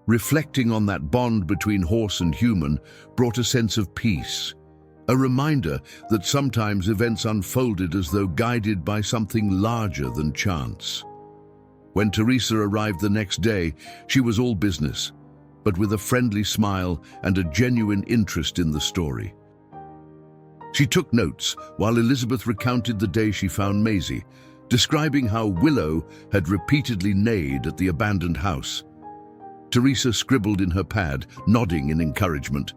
Reflecting on that bond between horse and human brought a sense of peace, a reminder that sometimes events unfolded as though guided by something larger than chance. When Teresa arrived the next day, she was all business, but with a friendly smile and a genuine interest in the story. She took notes while Elizabeth recounted the day she found Maisie, describing how Willow had repeatedly neighed at the abandoned house. Teresa scribbled in her pad, nodding in encouragement.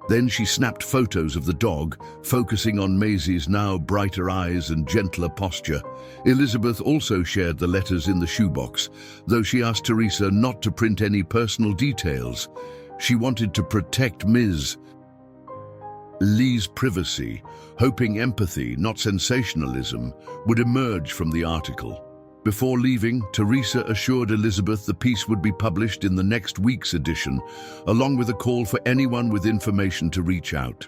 Then she snapped photos of the dog, focusing on Maisie's now brighter eyes and gentler posture. Elizabeth also shared the letters in the shoebox, though she asked Teresa not to print any personal details. She wanted to protect Ms. Lee's privacy, hoping empathy, not sensationalism, would emerge from the article. Before leaving, Teresa assured Elizabeth the piece would be published in the next week's edition, along with a call for anyone with information to reach out.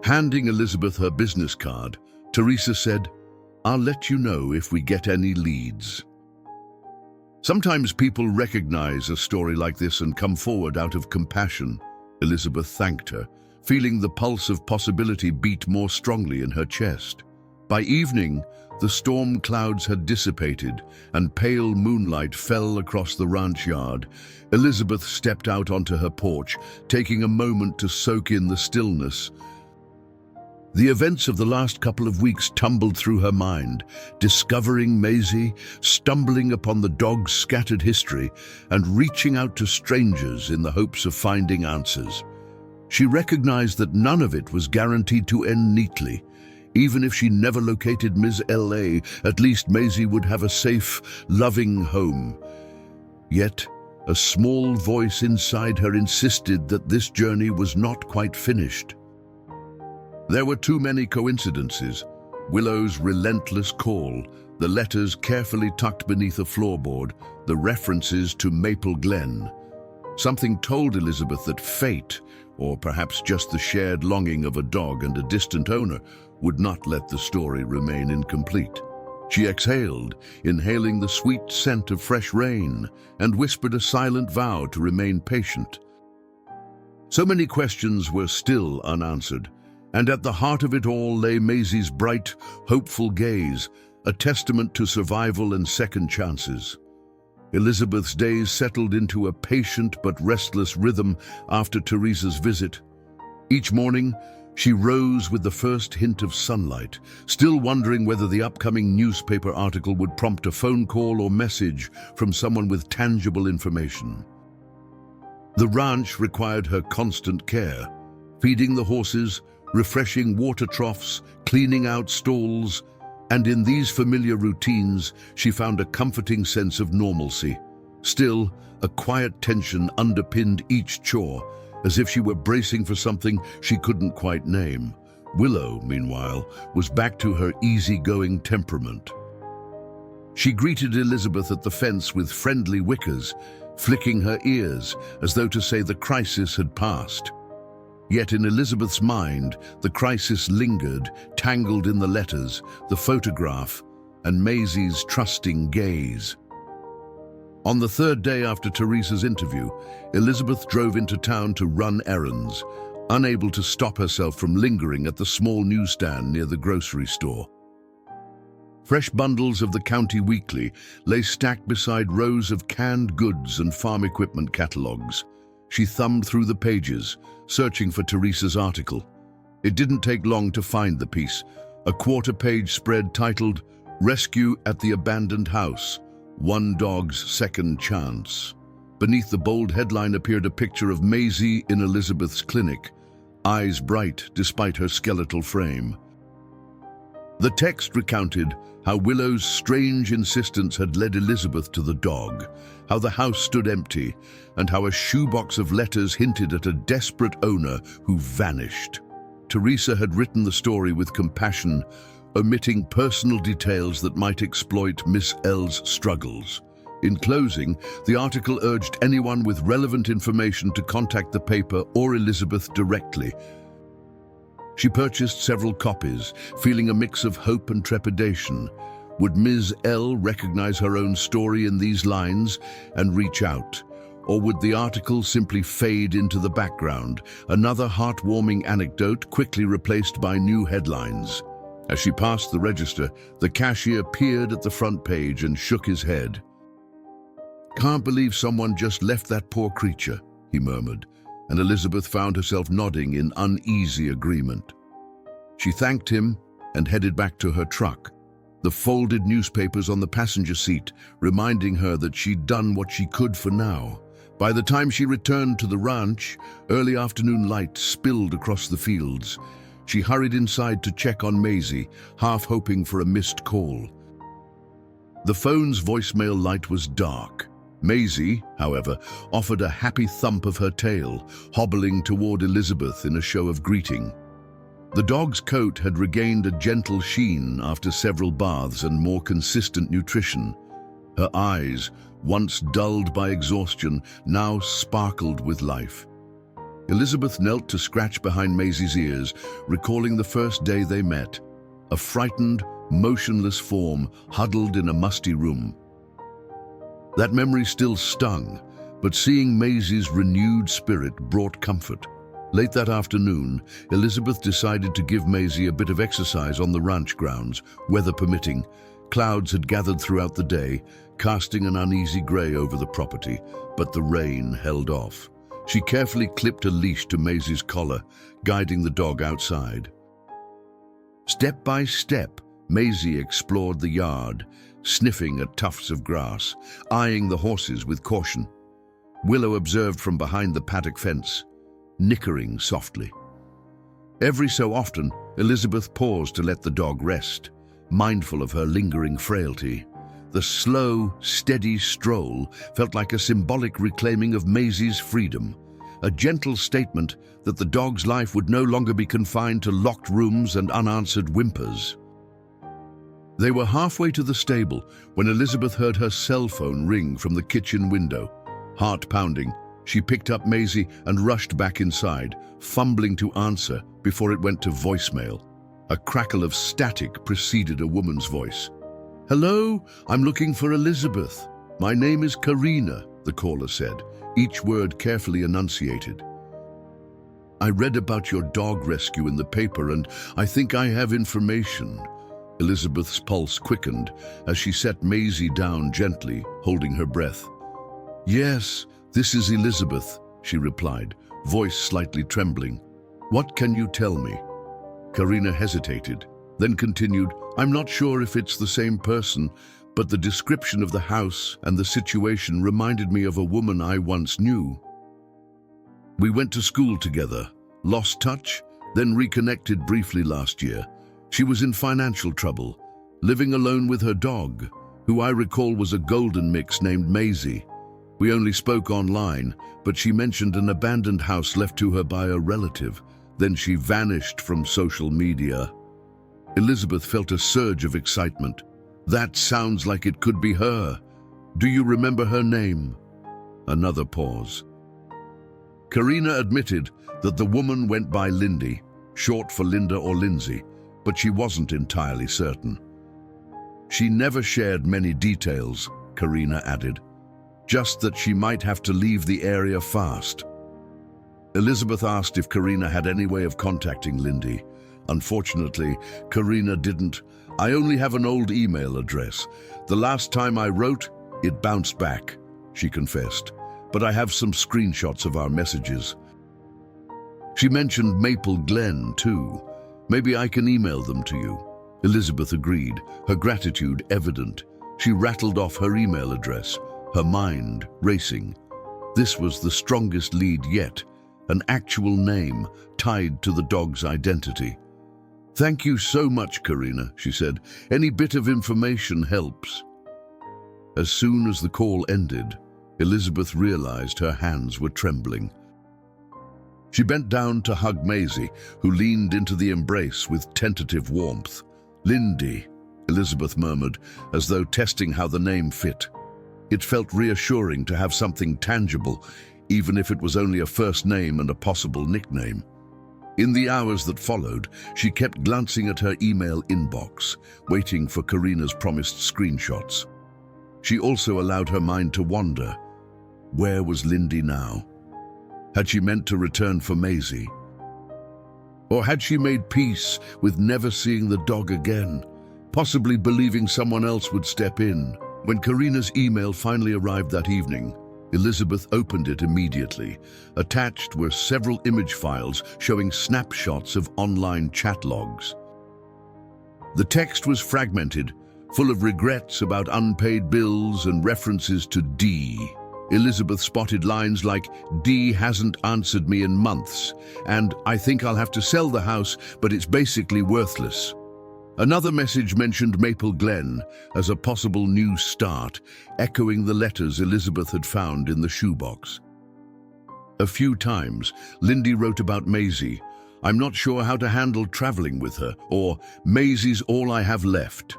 Handing Elizabeth her business card, Teresa said, "I'll let you know if we get any leads." Sometimes people recognize a story like this and come forward out of compassion. Elizabeth thanked her, feeling the pulse of possibility beat more strongly in her chest. By evening, the storm clouds had dissipated and pale moonlight fell across the ranch yard. Elizabeth stepped out onto her porch, taking a moment to soak in the stillness. The events of the last couple of weeks tumbled through her mind, discovering Maisie, stumbling upon the dog's scattered history, and reaching out to strangers in the hopes of finding answers. She recognized that none of it was guaranteed to end neatly. Even if she never located Ms. L.A., at least Maisie would have a safe, loving home. Yet, a small voice inside her insisted that this journey was not quite finished. There were too many coincidences. Willow's relentless call, the letters carefully tucked beneath a floorboard, the references to Maple Glen. Something told Elizabeth that fate, or perhaps just the shared longing of a dog and a distant owner, would not let the story remain incomplete. She exhaled, inhaling the sweet scent of fresh rain, and whispered a silent vow to remain patient. So many questions were still unanswered, and at the heart of it all lay Maisie's bright, hopeful gaze, a testament to survival and second chances. Elizabeth's days settled into a patient but restless rhythm after Teresa's visit. Each morning, she rose with the first hint of sunlight, still wondering whether the upcoming newspaper article would prompt a phone call or message from someone with tangible information. The ranch required her constant care, feeding the horses, refreshing water troughs, cleaning out stalls, and in these familiar routines, she found a comforting sense of normalcy. Still, a quiet tension underpinned each chore, as if she were bracing for something she couldn't quite name. Willow, meanwhile, was back to her easygoing temperament. She greeted Elizabeth at the fence with friendly wickers, flicking her ears as though to say the crisis had passed. Yet in Elizabeth's mind, the crisis lingered, tangled in the letters, the photograph, and Maisie's trusting gaze. On the third day after Teresa's interview, Elizabeth drove into town to run errands, unable to stop herself from lingering at the small newsstand near the grocery store. Fresh bundles of the County Weekly lay stacked beside rows of canned goods and farm equipment catalogs. She thumbed through the pages, searching for Teresa's article. It didn't take long to find the piece, a quarter-page spread titled "Rescue at the Abandoned House, One Dog's Second Chance." Beneath the bold headline appeared a picture of Maisie in Elizabeth's clinic, eyes bright despite her skeletal frame. The text recounted how Willow's strange insistence had led Elizabeth to the dog, how the house stood empty, and how a shoebox of letters hinted at a desperate owner who vanished. Teresa had written the story with compassion, omitting personal details that might exploit Miss L's struggles. In closing, the article urged anyone with relevant information to contact the paper or Elizabeth directly. She purchased several copies, feeling a mix of hope and trepidation. Would Ms. L recognize her own story in these lines and reach out? Or would the article simply fade into the background, another heartwarming anecdote quickly replaced by new headlines? As she passed the register, the cashier peered at the front page and shook his head. "Can't believe someone just left that poor creature," he murmured, and Elizabeth found herself nodding in uneasy agreement. She thanked him and headed back to her truck, the folded newspapers on the passenger seat reminding her that she'd done what she could for now. By the time she returned to the ranch, early afternoon light spilled across the fields. She hurried inside to check on Maisie, half hoping for a missed call. The phone's voicemail light was dark. Maisie, however, offered a happy thump of her tail, hobbling toward Elizabeth in a show of greeting. The dog's coat had regained a gentle sheen after several baths and more consistent nutrition. Her eyes, once dulled by exhaustion, now sparkled with life. Elizabeth knelt to scratch behind Maisie's ears, recalling the first day they met, a frightened, motionless form huddled in a musty room. That memory still stung, but seeing Maisie's renewed spirit brought comfort. Late that afternoon, Elizabeth decided to give Maisie a bit of exercise on the ranch grounds, weather permitting. Clouds had gathered throughout the day, casting an uneasy grey over the property, but the rain held off. She carefully clipped a leash to Maisie's collar, guiding the dog outside. Step by step, Maisie explored the yard, sniffing at tufts of grass, eyeing the horses with caution. Willow observed from behind the paddock fence, nickering softly. Every so often, Elizabeth paused to let the dog rest, mindful of her lingering frailty. The slow, steady stroll felt like a symbolic reclaiming of Maisie's freedom, a gentle statement that the dog's life would no longer be confined to locked rooms and unanswered whimpers. They were halfway to the stable when Elizabeth heard her cell phone ring from the kitchen window. Heart pounding, she picked up Maisie and rushed back inside, fumbling to answer before it went to voicemail. A crackle of static preceded a woman's voice. "Hello, I'm looking for Elizabeth. My name is Karina," the caller said, each word carefully enunciated. "I read about your dog rescue in the paper and I think I have information." Elizabeth's pulse quickened as she set Maisie down gently, holding her breath. "Yes, this is Elizabeth," she replied, voice slightly trembling. "What can you tell me?" Karina hesitated, then continued, "I'm not sure if it's the same person, but the description of the house and the situation reminded me of a woman I once knew. We went to school together, lost touch, then reconnected briefly last year. She was in financial trouble, living alone with her dog, who I recall was a golden mix named Maisie. We only spoke online, but she mentioned an abandoned house left to her by a relative. Then she vanished from social media." Elizabeth felt a surge of excitement. "That sounds like it could be her. Do you remember her name?" Another pause. Karina admitted that the woman went by Lindy, short for Linda or Lindsay, but she wasn't entirely certain. "She never shared many details," Karina added, "just that she might have to leave the area fast." Elizabeth asked if Karina had any way of contacting Lindy. Unfortunately, Karina didn't. "I only have an old email address. The last time I wrote, it bounced back," she confessed. "But I have some screenshots of our messages." She mentioned Maple Glen, too. "Maybe I can email them to you." Elizabeth agreed, her gratitude evident. She rattled off her email address, her mind racing. This was the strongest lead yet, an actual name tied to the dog's identity. "Thank you so much, Karina," she said. "Any bit of information helps." As soon as the call ended, Elizabeth realized her hands were trembling. She bent down to hug Maisie, who leaned into the embrace with tentative warmth. "Lindy," Elizabeth murmured, as though testing how the name fit. It felt reassuring to have something tangible, even if it was only a first name and a possible nickname. In the hours that followed, she kept glancing at her email inbox, waiting for Karina's promised screenshots. She also allowed her mind to wander. Where was Lindy now? Had she meant to return for Maisie? Or had she made peace with never seeing the dog again, possibly believing someone else would step in? When Karina's email finally arrived that evening, Elizabeth opened it immediately. Attached were several image files showing snapshots of online chat logs. The text was fragmented, full of regrets about unpaid bills and references to D. Elizabeth spotted lines like, "D hasn't answered me in months," and "I think I'll have to sell the house, but it's basically worthless." Another message mentioned Maple Glen as a possible new start, echoing the letters Elizabeth had found in the shoebox. A few times, Lindy wrote about Maisie, "I'm not sure how to handle traveling with her," or "Maisie's all I have left."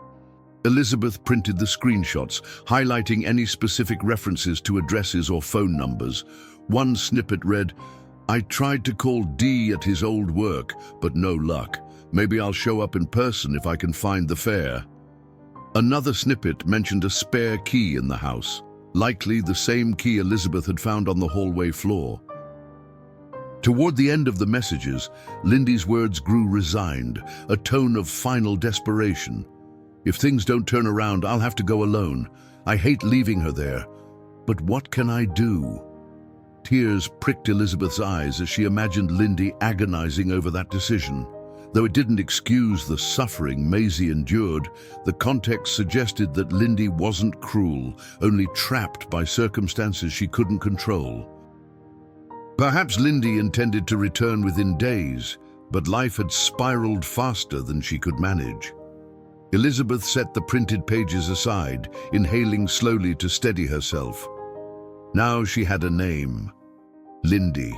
Elizabeth printed the screenshots, highlighting any specific references to addresses or phone numbers. One snippet read, "I tried to call D at his old work, but no luck. Maybe I'll show up in person if I can find the fare." Another snippet mentioned a spare key in the house, likely the same key Elizabeth had found on the hallway floor. Toward the end of the messages, Lindy's words grew resigned, a tone of final desperation. "If things don't turn around, I'll have to go alone. I hate leaving her there. But what can I do?" Tears pricked Elizabeth's eyes as she imagined Lindy agonizing over that decision. Though it didn't excuse the suffering Maisie endured, the context suggested that Lindy wasn't cruel, only trapped by circumstances she couldn't control. Perhaps Lindy intended to return within days, but life had spiraled faster than she could manage. Elizabeth set the printed pages aside, inhaling slowly to steady herself. Now she had a name: Lindy.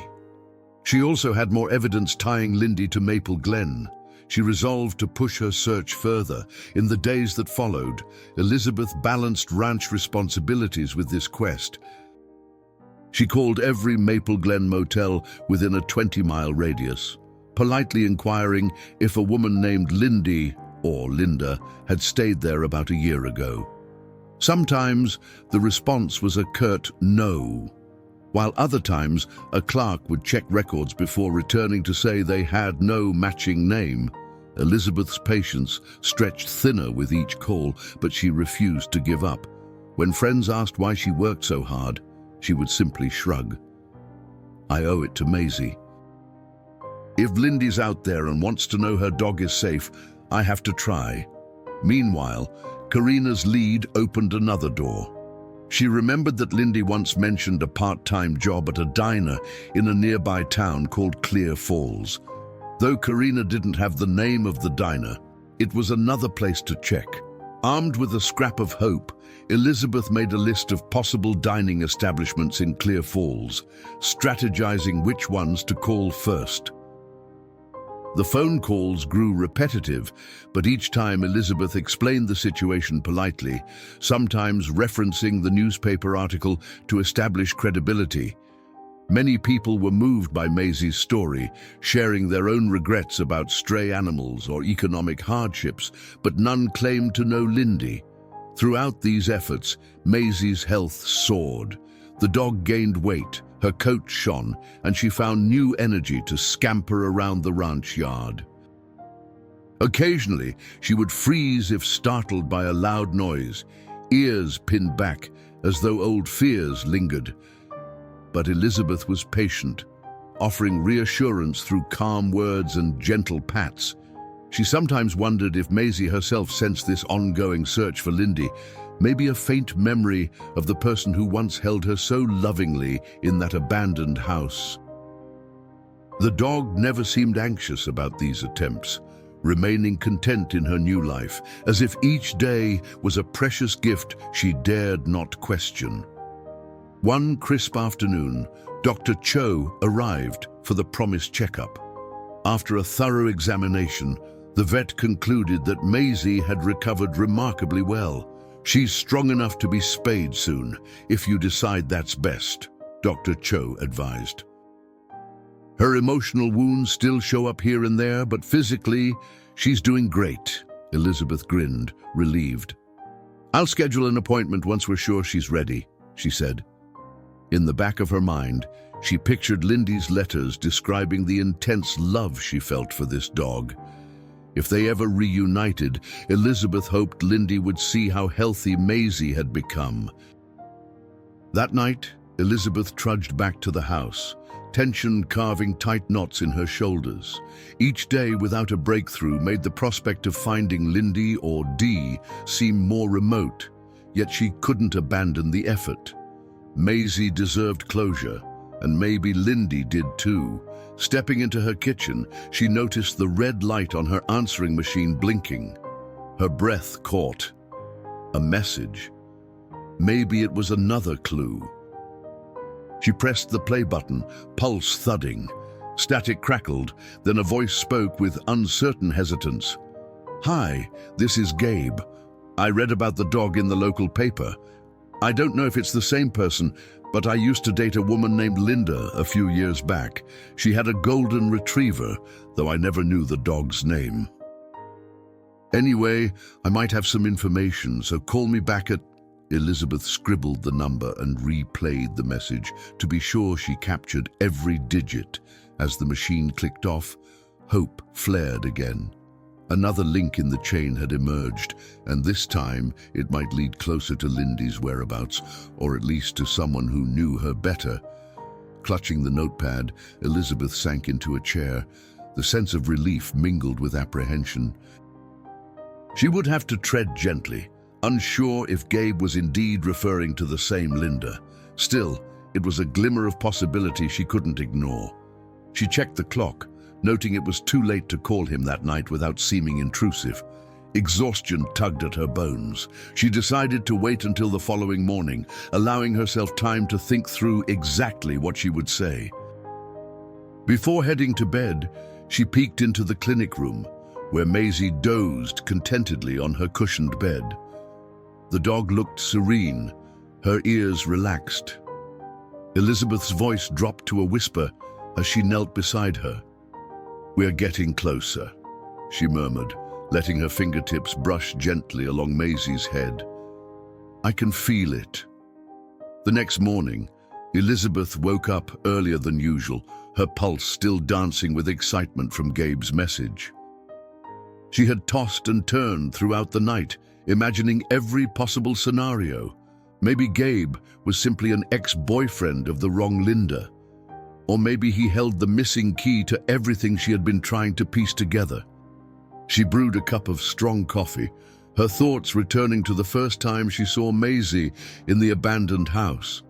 She also had more evidence tying Lindy to Maple Glen. She resolved to push her search further. In the days that followed, Elizabeth balanced ranch responsibilities with this quest. She called every Maple Glen motel within a 20-mile radius, politely inquiring if a woman named Lindy, or Linda, had stayed there about a year ago. Sometimes the response was a curt no, while other times a clerk would check records before returning to say they had no matching name. Elizabeth's patience stretched thinner with each call, but she refused to give up. When friends asked why she worked so hard, she would simply shrug. "I owe it to Maisie. If Lindy's out there and wants to know her dog is safe, I have to try." Meanwhile, Karina's lead opened another door. She remembered that Lindy once mentioned a part-time job at a diner in a nearby town called Clear Falls. Though Karina didn't have the name of the diner, it was another place to check. Armed with a scrap of hope, Elizabeth made a list of possible dining establishments in Clear Falls, strategizing which ones to call first. The phone calls grew repetitive, but each time Elizabeth explained the situation politely, sometimes referencing the newspaper article to establish credibility. Many people were moved by Maisie's story, sharing their own regrets about stray animals or economic hardships, but none claimed to know Lindy. Throughout these efforts, Maisie's health soared. The dog gained weight, her coat shone, and she found new energy to scamper around the ranch yard. Occasionally, she would freeze if startled by a loud noise, ears pinned back as though old fears lingered. But Elizabeth was patient, offering reassurance through calm words and gentle pats. She sometimes wondered if Maisie herself sensed this ongoing search for Lindy, maybe a faint memory of the person who once held her so lovingly in that abandoned house. The dog never seemed anxious about these attempts, remaining content in her new life, as if each day was a precious gift she dared not question. One crisp afternoon, Dr. Cho arrived for the promised checkup. After a thorough examination, the vet concluded that Maisie had recovered remarkably well. "She's strong enough to be spayed soon, if you decide that's best," Dr. Cho advised. "Her emotional wounds still show up here and there, but physically, she's doing great," Elizabeth grinned, relieved. "I'll schedule an appointment once we're sure she's ready," she said. In the back of her mind, she pictured Lindy's letters describing the intense love she felt for this dog. If they ever reunited, Elizabeth hoped Lindy would see how healthy Maisie had become. That night, Elizabeth trudged back to the house, tension carving tight knots in her shoulders. Each day without a breakthrough made the prospect of finding Lindy or Dee seem more remote, yet she couldn't abandon the effort. Maisie deserved closure, and maybe Lindy did too. Stepping into her kitchen, she noticed the red light on her answering machine blinking. Her breath caught. A message. Maybe it was another clue. She pressed the play button, pulse thudding. Static crackled, then a voice spoke with uncertain hesitance. "Hi, this is Gabe. I read about the dog in the local paper. I don't know if it's the same person, but I used to date a woman named Linda a few years back. She had a golden retriever, though I never knew the dog's name. Anyway, I might have some information, so call me back at..." Elizabeth scribbled the number and replayed the message to be sure she captured every digit. As the machine clicked off, hope flared again. Another link in the chain had emerged, and this time it might lead closer to Lindy's whereabouts, or at least to someone who knew her better. Clutching the notepad, Elizabeth sank into a chair. The sense of relief mingled with apprehension. She would have to tread gently, unsure if Gabe was indeed referring to the same Linda. Still, it was a glimmer of possibility she couldn't ignore. She checked the clock, noting it was too late to call him that night without seeming intrusive. Exhaustion tugged at her bones. She decided to wait until the following morning, allowing herself time to think through exactly what she would say. Before heading to bed, she peeked into the clinic room, where Maisie dozed contentedly on her cushioned bed. The dog looked serene, her ears relaxed. Elizabeth's voice dropped to a whisper as she knelt beside her. "We're getting closer," she murmured, letting her fingertips brush gently along Maisie's head. "I can feel it." The next morning, Elizabeth woke up earlier than usual, her pulse still dancing with excitement from Gabe's message. She had tossed and turned throughout the night, imagining every possible scenario. Maybe Gabe was simply an ex-boyfriend of the wrong Linda. Or maybe he held the missing key to everything she had been trying to piece together. She brewed a cup of strong coffee, her thoughts returning to the first time she saw Maisie in the abandoned house.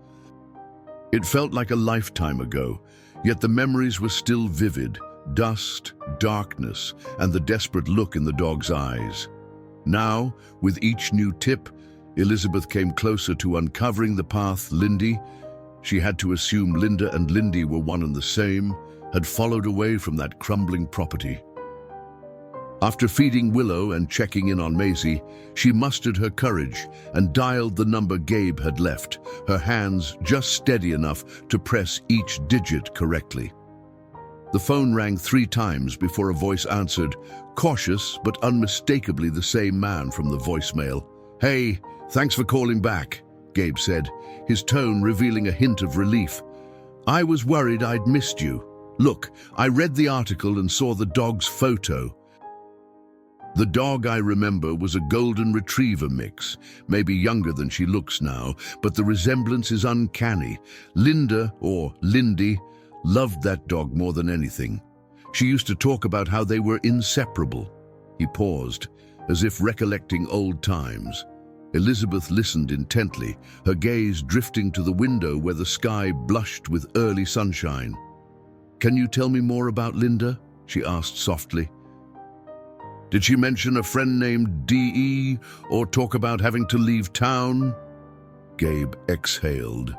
It felt like a lifetime ago, yet the memories were still vivid: dust, darkness, and the desperate look in the dog's eyes. Now, with each new tip, Elizabeth came closer to uncovering the path Lindy, she had to assume Linda and Lindy were one and the same, had followed away from that crumbling property. After feeding Willow and checking in on Maisie, she mustered her courage and dialed the number Gabe had left, her hands just steady enough to press each digit correctly. The phone rang 3 times before a voice answered, cautious but unmistakably the same man from the voicemail. "Hey, thanks for calling back," Gabe said, his tone revealing a hint of relief. "I was worried I'd missed you. Look, I read the article and saw the dog's photo. The dog I remember was a golden retriever mix, maybe younger than she looks now, but the resemblance is uncanny. Linda, or Lindy, loved that dog more than anything. She used to talk about how they were inseparable. He paused, as if recollecting old times. Elizabeth listened intently, her gaze drifting to the window where the sky blushed with early sunshine. "Can you tell me more about Linda?" she asked softly. "Did she mention a friend named D.E. or talk about having to leave town?" Gabe exhaled,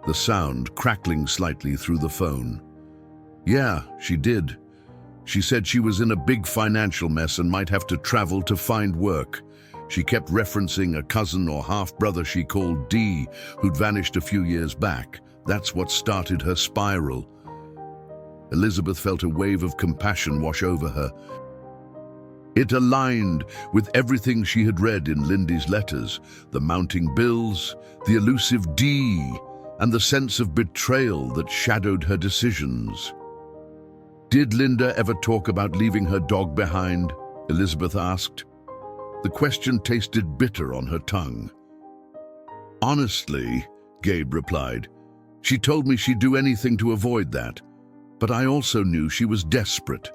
the sound crackling slightly through the phone. "Yeah, she did. She said she was in a big financial mess and might have to travel to find work. She kept referencing a cousin or half-brother she called D, who'd vanished a few years back. That's what started her spiral." Elizabeth felt a wave of compassion wash over her. It aligned with everything she had read in Lindy's letters, the mounting bills, the elusive D, and the sense of betrayal that shadowed her decisions. "Did Linda ever talk about leaving her dog behind?" Elizabeth asked. The question tasted bitter on her tongue. "Honestly," Gabe replied, "she told me she'd do anything to avoid that. But I also knew she was desperate.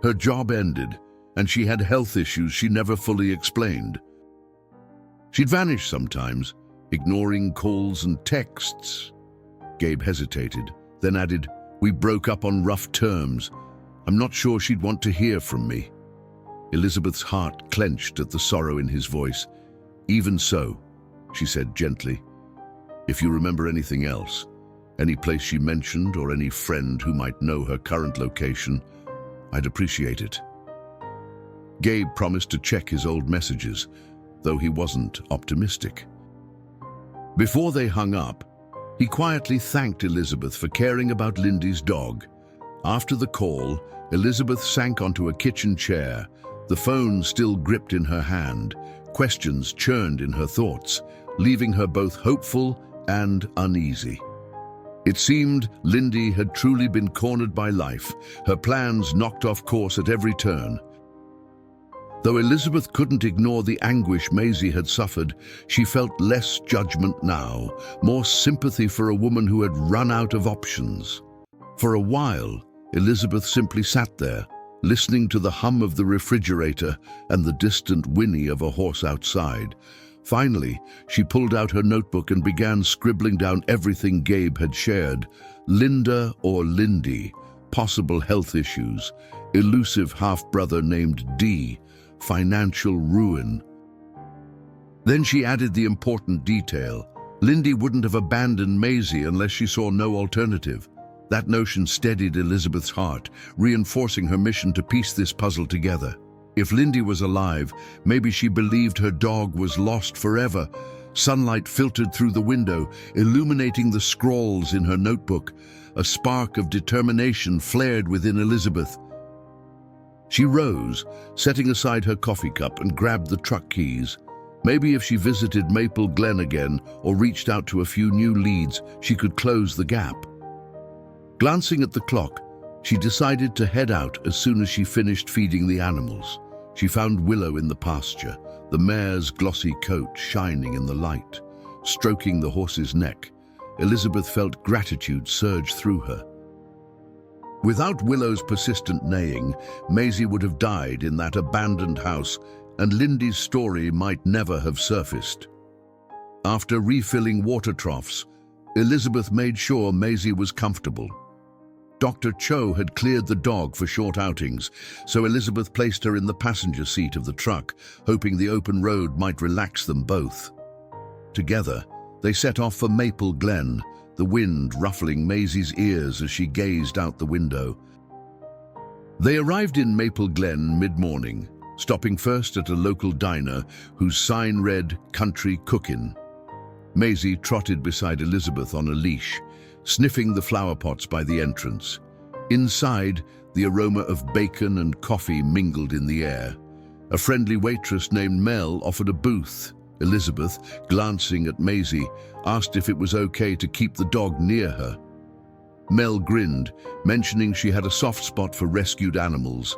Her job ended, and she had health issues she never fully explained. She'd vanish sometimes, ignoring calls and texts." Gabe hesitated, then added, "We broke up on rough terms. I'm not sure she'd want to hear from me." Elizabeth's heart clenched at the sorrow in his voice. "Even so," she said gently, "if you remember anything else, any place she mentioned or any friend who might know her current location, I'd appreciate it." Gabe promised to check his old messages, though he wasn't optimistic. Before they hung up, he quietly thanked Elizabeth for caring about Lindy's dog. After the call, Elizabeth sank onto a kitchen chair, the phone still gripped in her hand. Questions churned in her thoughts, leaving her both hopeful and uneasy. It seemed Lindy had truly been cornered by life, her plans knocked off course at every turn. Though Elizabeth couldn't ignore the anguish Maisie had suffered, she felt less judgment now, more sympathy for a woman who had run out of options. For a while, Elizabeth simply sat there, listening to the hum of the refrigerator and the distant whinny of a horse outside. Finally, she pulled out her notebook and began scribbling down everything Gabe had shared. Linda or Lindy, possible health issues, elusive half-brother named D, financial ruin. Then she added the important detail. Lindy wouldn't have abandoned Maisie unless she saw no alternative. That notion steadied Elizabeth's heart, reinforcing her mission to piece this puzzle together. If Lindy was alive, maybe she believed her dog was lost forever. Sunlight filtered through the window, illuminating the scrawls in her notebook. A spark of determination flared within Elizabeth. She rose, setting aside her coffee cup, and grabbed the truck keys. Maybe if she visited Maple Glen again or reached out to a few new leads, she could close the gap. Glancing at the clock, she decided to head out as soon as she finished feeding the animals. She found Willow in the pasture, the mare's glossy coat shining in the light. Stroking the horse's neck, Elizabeth felt gratitude surge through her. Without Willow's persistent neighing, Maisie would have died in that abandoned house, and Lindy's story might never have surfaced. After refilling water troughs, Elizabeth made sure Maisie was comfortable. Dr. Cho had cleared the dog for short outings, so Elizabeth placed her in the passenger seat of the truck, hoping the open road might relax them both. Together, they set off for Maple Glen, the wind ruffling Maisie's ears as she gazed out the window. They arrived in Maple Glen mid-morning, stopping first at a local diner whose sign read "Country Cookin'." Maisie trotted beside Elizabeth on a leash, sniffing the flower pots by the entrance. Inside, the aroma of bacon and coffee mingled in the air. A friendly waitress named Mel offered a booth. Elizabeth, glancing at Maisie, asked if it was okay to keep the dog near her. Mel grinned, mentioning she had a soft spot for rescued animals.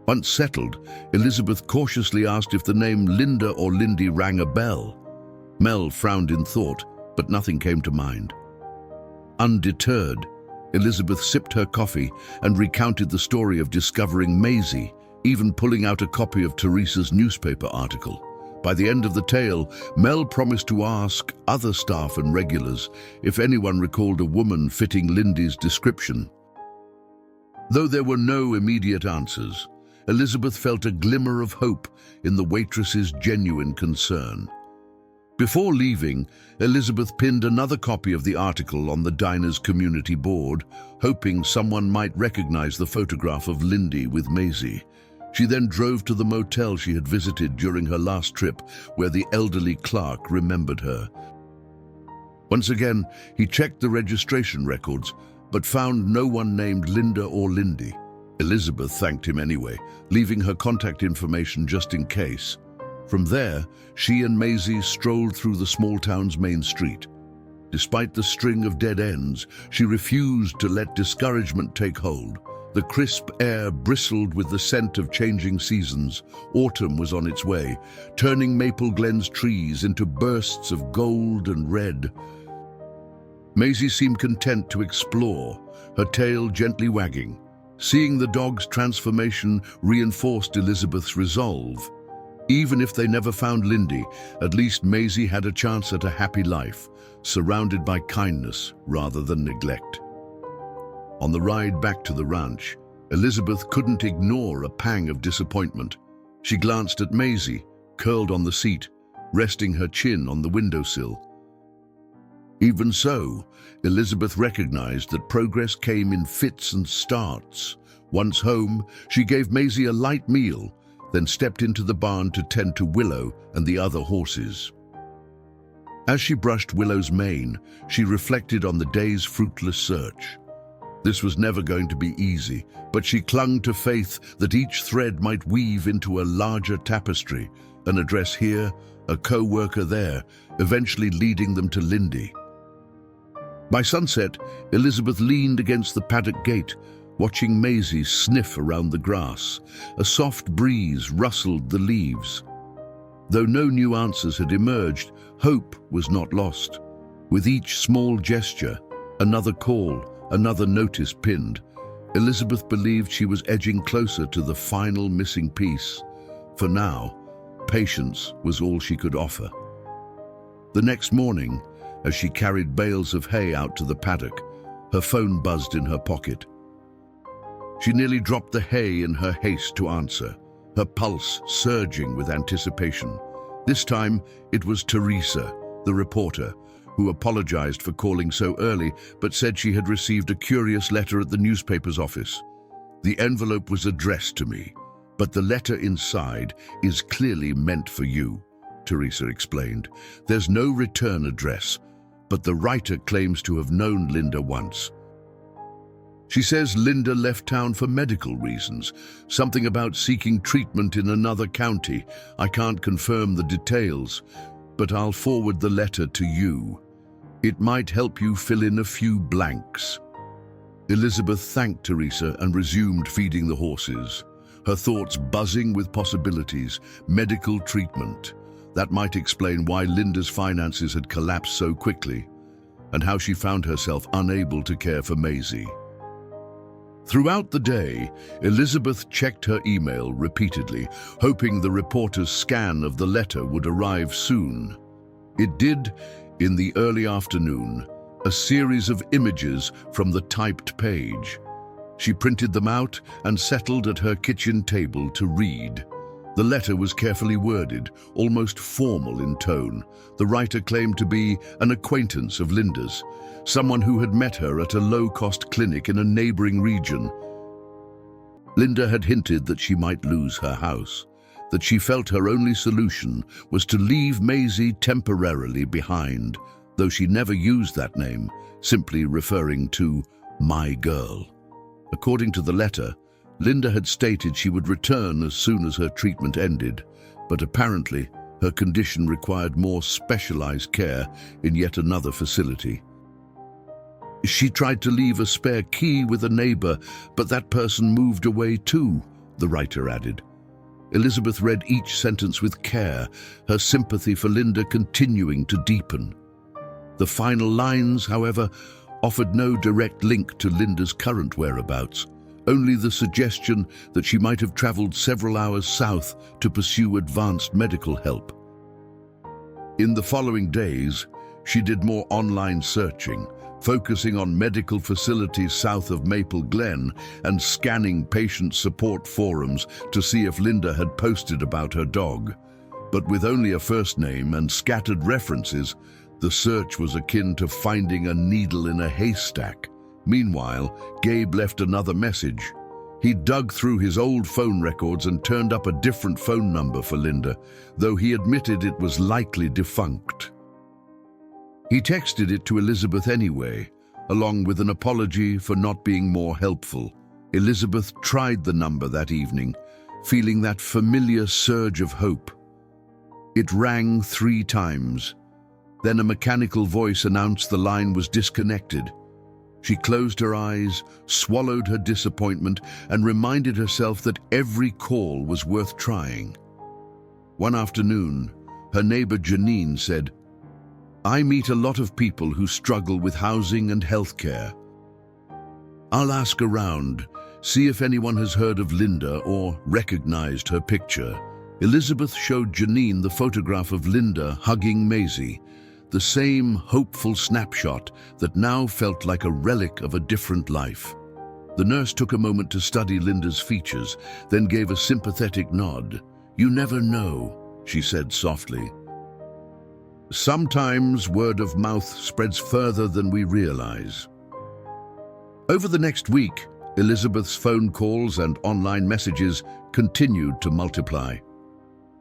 Once settled, Elizabeth cautiously asked if the name Linda or Lindy rang a bell. Mel frowned in thought, but nothing came to mind. Undeterred, Elizabeth sipped her coffee and recounted the story of discovering Maisie, even pulling out a copy of Teresa's newspaper article. By the end of the tale, Mel promised to ask other staff and regulars if anyone recalled a woman fitting Lindy's description. Though there were no immediate answers, Elizabeth felt a glimmer of hope in the waitress's genuine concern. Before leaving, Elizabeth pinned another copy of the article on the diner's community board, hoping someone might recognize the photograph of Lindy with Maisie. She then drove to the motel she had visited during her last trip, where the elderly clerk remembered her. Once again, he checked the registration records, but found no one named Linda or Lindy. Elizabeth thanked him anyway, leaving her contact information just in case. From there, she and Maisie strolled through the small town's main street. Despite the string of dead ends, she refused to let discouragement take hold. The crisp air bristled with the scent of changing seasons. Autumn was on its way, turning Maple Glen's trees into bursts of gold and red. Maisie seemed content to explore, her tail gently wagging. Seeing the dog's transformation reinforced Elizabeth's resolve. Even if they never found Lindy, at least Maisie had a chance at a happy life, surrounded by kindness rather than neglect. On the ride back to the ranch, Elizabeth couldn't ignore a pang of disappointment. She glanced at Maisie, curled on the seat, resting her chin on the windowsill. Even so, Elizabeth recognized that progress came in fits and starts. Once home, she gave Maisie a light meal, then stepped into the barn to tend to Willow and the other horses. As she brushed Willow's mane, she reflected on the day's fruitless search. This was never going to be easy, but she clung to faith that each thread might weave into a larger tapestry, an address here, a co-worker there, eventually leading them to Lindy. By sunset, Elizabeth leaned against the paddock gate, watching Maisie sniff around the grass. A soft breeze rustled the leaves. Though no new answers had emerged, hope was not lost. With each small gesture, another call, another notice pinned, Elizabeth believed she was edging closer to the final missing piece. For now, patience was all she could offer. The next morning, as she carried bales of hay out to the paddock, her phone buzzed in her pocket. She nearly dropped the hay in her haste to answer, her pulse surging with anticipation. This time, it was Teresa, the reporter, who apologized for calling so early, but said she had received a curious letter at the newspaper's office. The envelope was addressed to me, but the letter inside is clearly meant for you, Teresa explained. There's no return address, but the writer claims to have known Linda once. She says Linda left town for medical reasons, something about seeking treatment in another county. I can't confirm the details, but I'll forward the letter to you. It might help you fill in a few blanks. Elizabeth thanked Teresa and resumed feeding the horses, her thoughts buzzing with possibilities. Medical treatment. That might explain why Linda's finances had collapsed so quickly, and how she found herself unable to care for Maisie. Throughout the day, Elizabeth checked her email repeatedly, hoping the reporter's scan of the letter would arrive soon. It did in the early afternoon, a series of images from the typed page. She printed them out and settled at her kitchen table to read. The letter was carefully worded, almost formal in tone. The writer claimed to be an acquaintance of Linda's, someone who had met her at a low-cost clinic in a neighboring region. Linda had hinted that she might lose her house, that she felt her only solution was to leave Maisie temporarily behind, though she never used that name, simply referring to my girl. According to the letter, Linda had stated she would return as soon as her treatment ended, but apparently her condition required more specialized care in yet another facility. She tried to leave a spare key with a neighbor, but that person moved away too, the writer added. Elizabeth read each sentence with care, her sympathy for Linda continuing to deepen. The final lines, however, offered no direct link to Linda's current whereabouts, only the suggestion that she might have traveled several hours south to pursue advanced medical help. In the following days, she did more online searching, focusing on medical facilities south of Maple Glen and scanning patient support forums to see if Linda had posted about her dog. But with only a first name and scattered references, the search was akin to finding a needle in a haystack. Meanwhile, Gabe left another message. He dug through his old phone records and turned up a different phone number for Linda, though he admitted it was likely defunct. He texted it to Elizabeth anyway, along with an apology for not being more helpful. Elizabeth tried the number that evening, feeling that familiar surge of hope. It rang 3 times. Then a mechanical voice announced the line was disconnected. She closed her eyes, swallowed her disappointment, and reminded herself that every call was worth trying. One afternoon, her neighbor Janine said, "I meet a lot of people who struggle with housing and healthcare. I'll ask around, see if anyone has heard of Linda or recognized her picture." Elizabeth showed Janine the photograph of Linda hugging Maisie, the same hopeful snapshot that now felt like a relic of a different life. The nurse took a moment to study Linda's features, then gave a sympathetic nod. "You never know," she said softly. Sometimes word of mouth spreads further than we realize. Over the next week, Elizabeth's phone calls and online messages continued to multiply.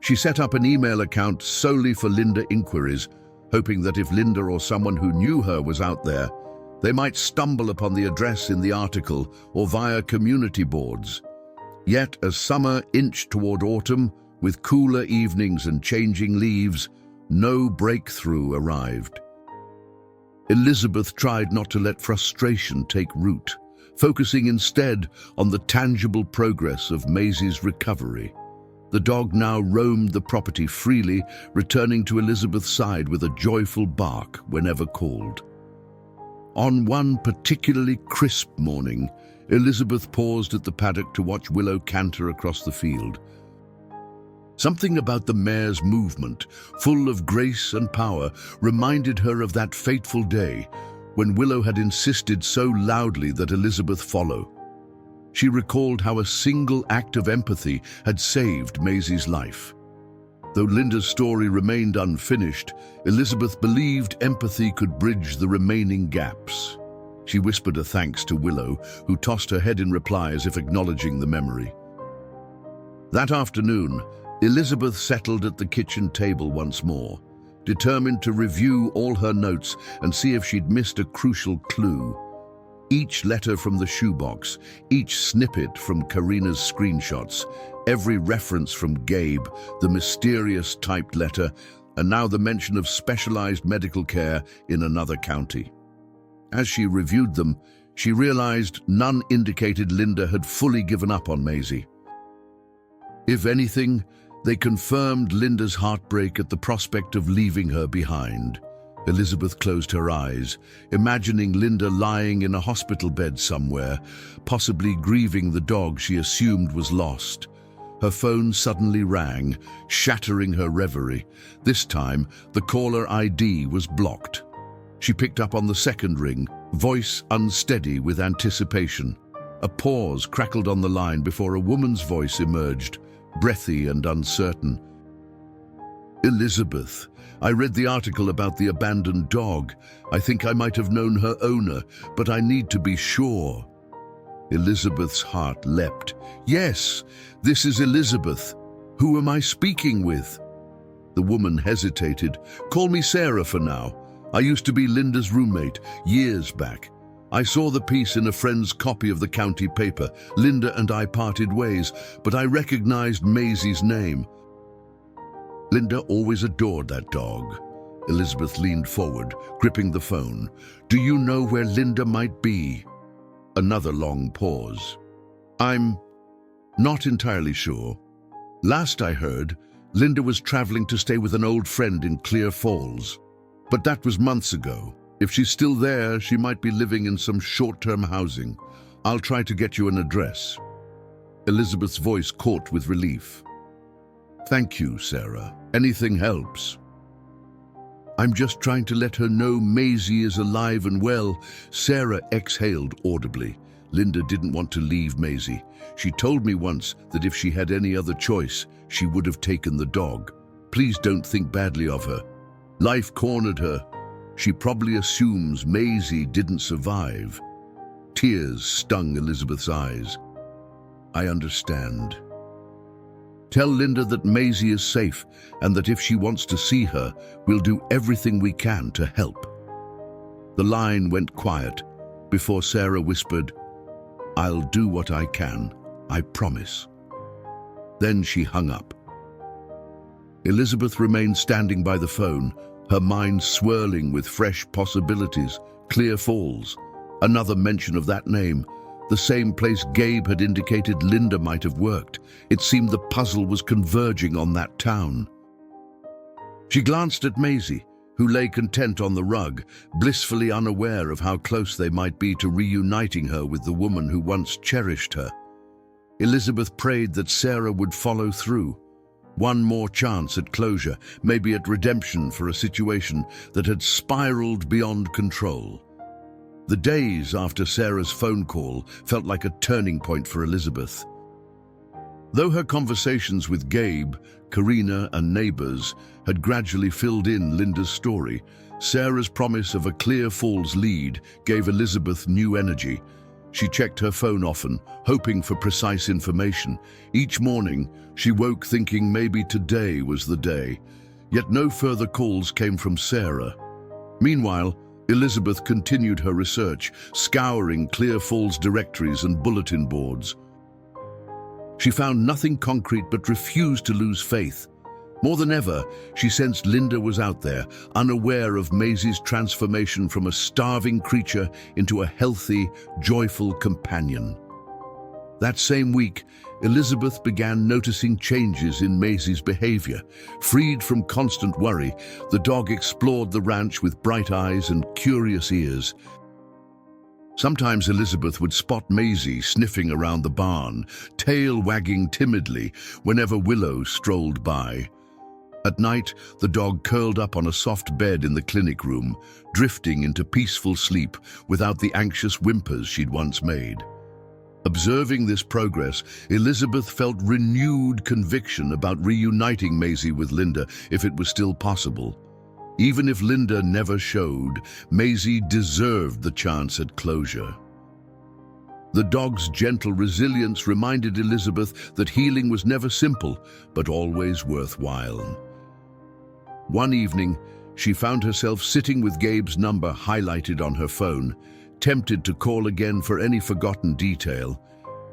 She set up an email account solely for Linda inquiries, hoping that if Linda or someone who knew her was out there, they might stumble upon the address in the article or via community boards. Yet as summer inched toward autumn, with cooler evenings and changing leaves, no breakthrough arrived. Elizabeth tried not to let frustration take root, focusing instead on the tangible progress of Maisie's recovery. The dog now roamed the property freely, returning to Elizabeth's side with a joyful bark whenever called. On one particularly crisp morning, Elizabeth paused at the paddock to watch Willow canter across the field. Something about the mare's movement, full of grace and power, reminded her of that fateful day when Willow had insisted so loudly that Elizabeth follow. She recalled how a single act of empathy had saved Maisie's life. Though Linda's story remained unfinished, Elizabeth believed empathy could bridge the remaining gaps. She whispered a thanks to Willow, who tossed her head in reply as if acknowledging the memory. That afternoon, Elizabeth settled at the kitchen table once more, determined to review all her notes and see if she'd missed a crucial clue. Each letter from the shoebox, each snippet from Karina's screenshots, every reference from Gabe, the mysterious typed letter, and now the mention of specialized medical care in another county. As she reviewed them, she realized none indicated Linda had fully given up on Maisie. If anything, they confirmed Linda's heartbreak at the prospect of leaving her behind. Elizabeth closed her eyes, imagining Linda lying in a hospital bed somewhere, possibly grieving the dog she assumed was lost. Her phone suddenly rang, shattering her reverie. This time, the caller ID was blocked. She picked up on the second ring, voice unsteady with anticipation. A pause crackled on the line before a woman's voice emerged, breathy and uncertain. "Elizabeth, I read the article about the abandoned dog. I think I might have known her owner, but I need to be sure." Elizabeth's heart leapt. "Yes, this is Elizabeth. Who am I speaking with?" The woman hesitated. "Call me Sarah for now. I used to be Linda's roommate years back. I saw the piece in a friend's copy of the county paper. Linda and I parted ways, but I recognized Maisie's name." Linda always adored that dog. Elizabeth leaned forward, gripping the phone. "Do you know where Linda might be?" Another long pause. "I'm not entirely sure. Last I heard, Linda was traveling to stay with an old friend in Clear Falls. But that was months ago. If she's still there, she might be living in some short-term housing. I'll try to get you an address. Elizabeth's voice caught with relief. Thank you, Sarah. Anything helps. I'm just trying to let her know Maisie is alive and well. Sarah exhaled audibly. Linda didn't want to leave Maisie. She told me once that if she had any other choice, she would have taken the dog. Please don't think badly of her. Life cornered her. She probably assumes Maisie didn't survive. Tears stung Elizabeth's eyes. I understand. Tell Linda that Maisie is safe and that if she wants to see her, we'll do everything we can to help. The line went quiet before Sarah whispered, I'll do what I can, I promise. Then she hung up. Elizabeth remained standing by the phone, her mind swirling with fresh possibilities. Clear Falls, another mention of that name, the same place Gabe had indicated Linda might have worked. It seemed the puzzle was converging on that town. She glanced at Maisie, who lay content on the rug, blissfully unaware of how close they might be to reuniting her with the woman who once cherished her. Elizabeth prayed that Sarah would follow through. One more chance at closure, maybe at redemption for a situation that had spiraled beyond control. The days after Sarah's phone call felt like a turning point for Elizabeth. Though her conversations with Gabe, Karina, and neighbors had gradually filled in Linda's story, Sarah's promise of a Clear Falls lead gave Elizabeth new energy. She checked her phone often, hoping for precise information. Each morning, she woke thinking maybe today was the day. Yet no further calls came from Sarah. Meanwhile, Elizabeth continued her research, scouring Clear Falls directories and bulletin boards. She found nothing concrete but refused to lose faith. More than ever, she sensed Linda was out there, unaware of Maisie's transformation from a starving creature into a healthy, joyful companion. That same week, Elizabeth began noticing changes in Maisie's behavior. Freed from constant worry, the dog explored the ranch with bright eyes and curious ears. Sometimes Elizabeth would spot Maisie sniffing around the barn, tail wagging timidly whenever Willow strolled by. At night, the dog curled up on a soft bed in the clinic room, drifting into peaceful sleep without the anxious whimpers she'd once made. Observing this progress, Elizabeth felt renewed conviction about reuniting Maisie with Linda if it was still possible. Even if Linda never showed, Maisie deserved the chance at closure. The dog's gentle resilience reminded Elizabeth that healing was never simple, but always worthwhile. One evening, she found herself sitting with Gabe's number highlighted on her phone, tempted to call again for any forgotten detail.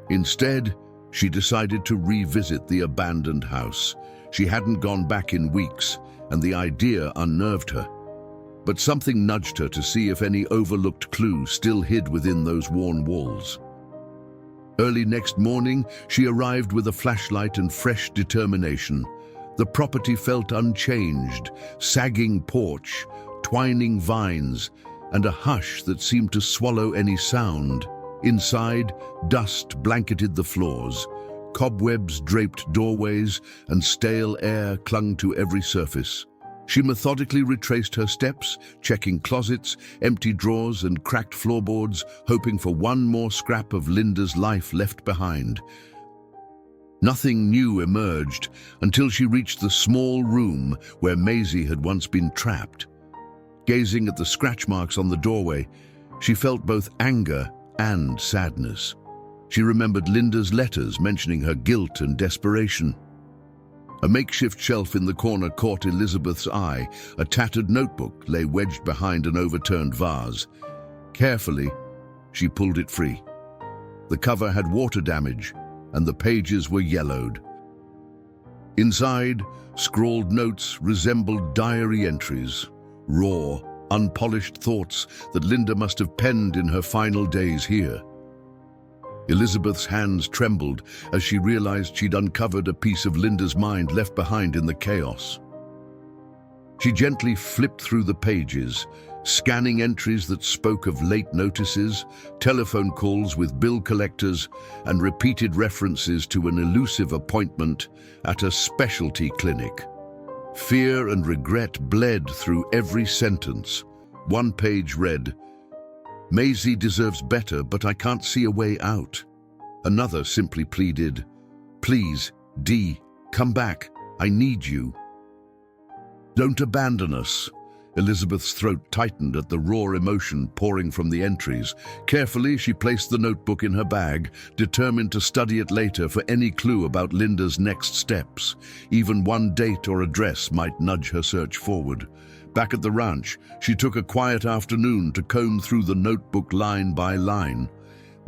Instead, she decided to revisit the abandoned house. She hadn't gone back in weeks, and the idea unnerved her. But something nudged her to see if any overlooked clue still hid within those worn walls. Early next morning, she arrived with a flashlight and fresh determination. The property felt unchanged, sagging porch, twining vines, and a hush that seemed to swallow any sound. Inside, dust blanketed the floors. Cobwebs draped doorways, and stale air clung to every surface. She methodically retraced her steps, checking closets, empty drawers, and cracked floorboards, hoping for one more scrap of Linda's life left behind. Nothing new emerged until she reached the small room where Maisie had once been trapped. Gazing at the scratch marks on the doorway, she felt both anger and sadness. She remembered Linda's letters mentioning her guilt and desperation. A makeshift shelf in the corner caught Elizabeth's eye. A tattered notebook lay wedged behind an overturned vase. Carefully, she pulled it free. The cover had water damage, and the pages were yellowed. Inside, scrawled notes resembled diary entries, raw, unpolished thoughts that Linda must have penned in her final days here. Elizabeth's hands trembled as she realized she'd uncovered a piece of Linda's mind left behind in the chaos. She gently flipped through the pages, scanning entries that spoke of late notices, telephone calls with bill collectors, and repeated references to an elusive appointment at a specialty clinic. Fear and regret bled through every sentence. One page read, "Maisie deserves better, but I can't see a way out." Another simply pleaded, "Please, Dee, come back. I need you. Don't abandon us." Elizabeth's throat tightened at the raw emotion pouring from the entries. Carefully, she placed the notebook in her bag, determined to study it later for any clue about Linda's next steps. Even one date or address might nudge her search forward. Back at the ranch, she took a quiet afternoon to comb through the notebook line by line.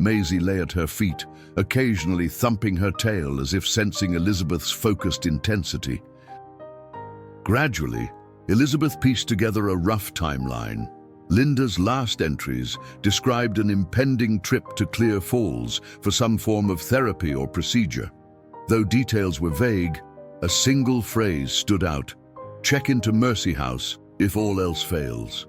Maisie lay at her feet, occasionally thumping her tail as if sensing Elizabeth's focused intensity. Gradually, Elizabeth pieced together a rough timeline. Linda's last entries described an impending trip to Clear Falls for some form of therapy or procedure. Though details were vague, a single phrase stood out: "Check into Mercy House if all else fails."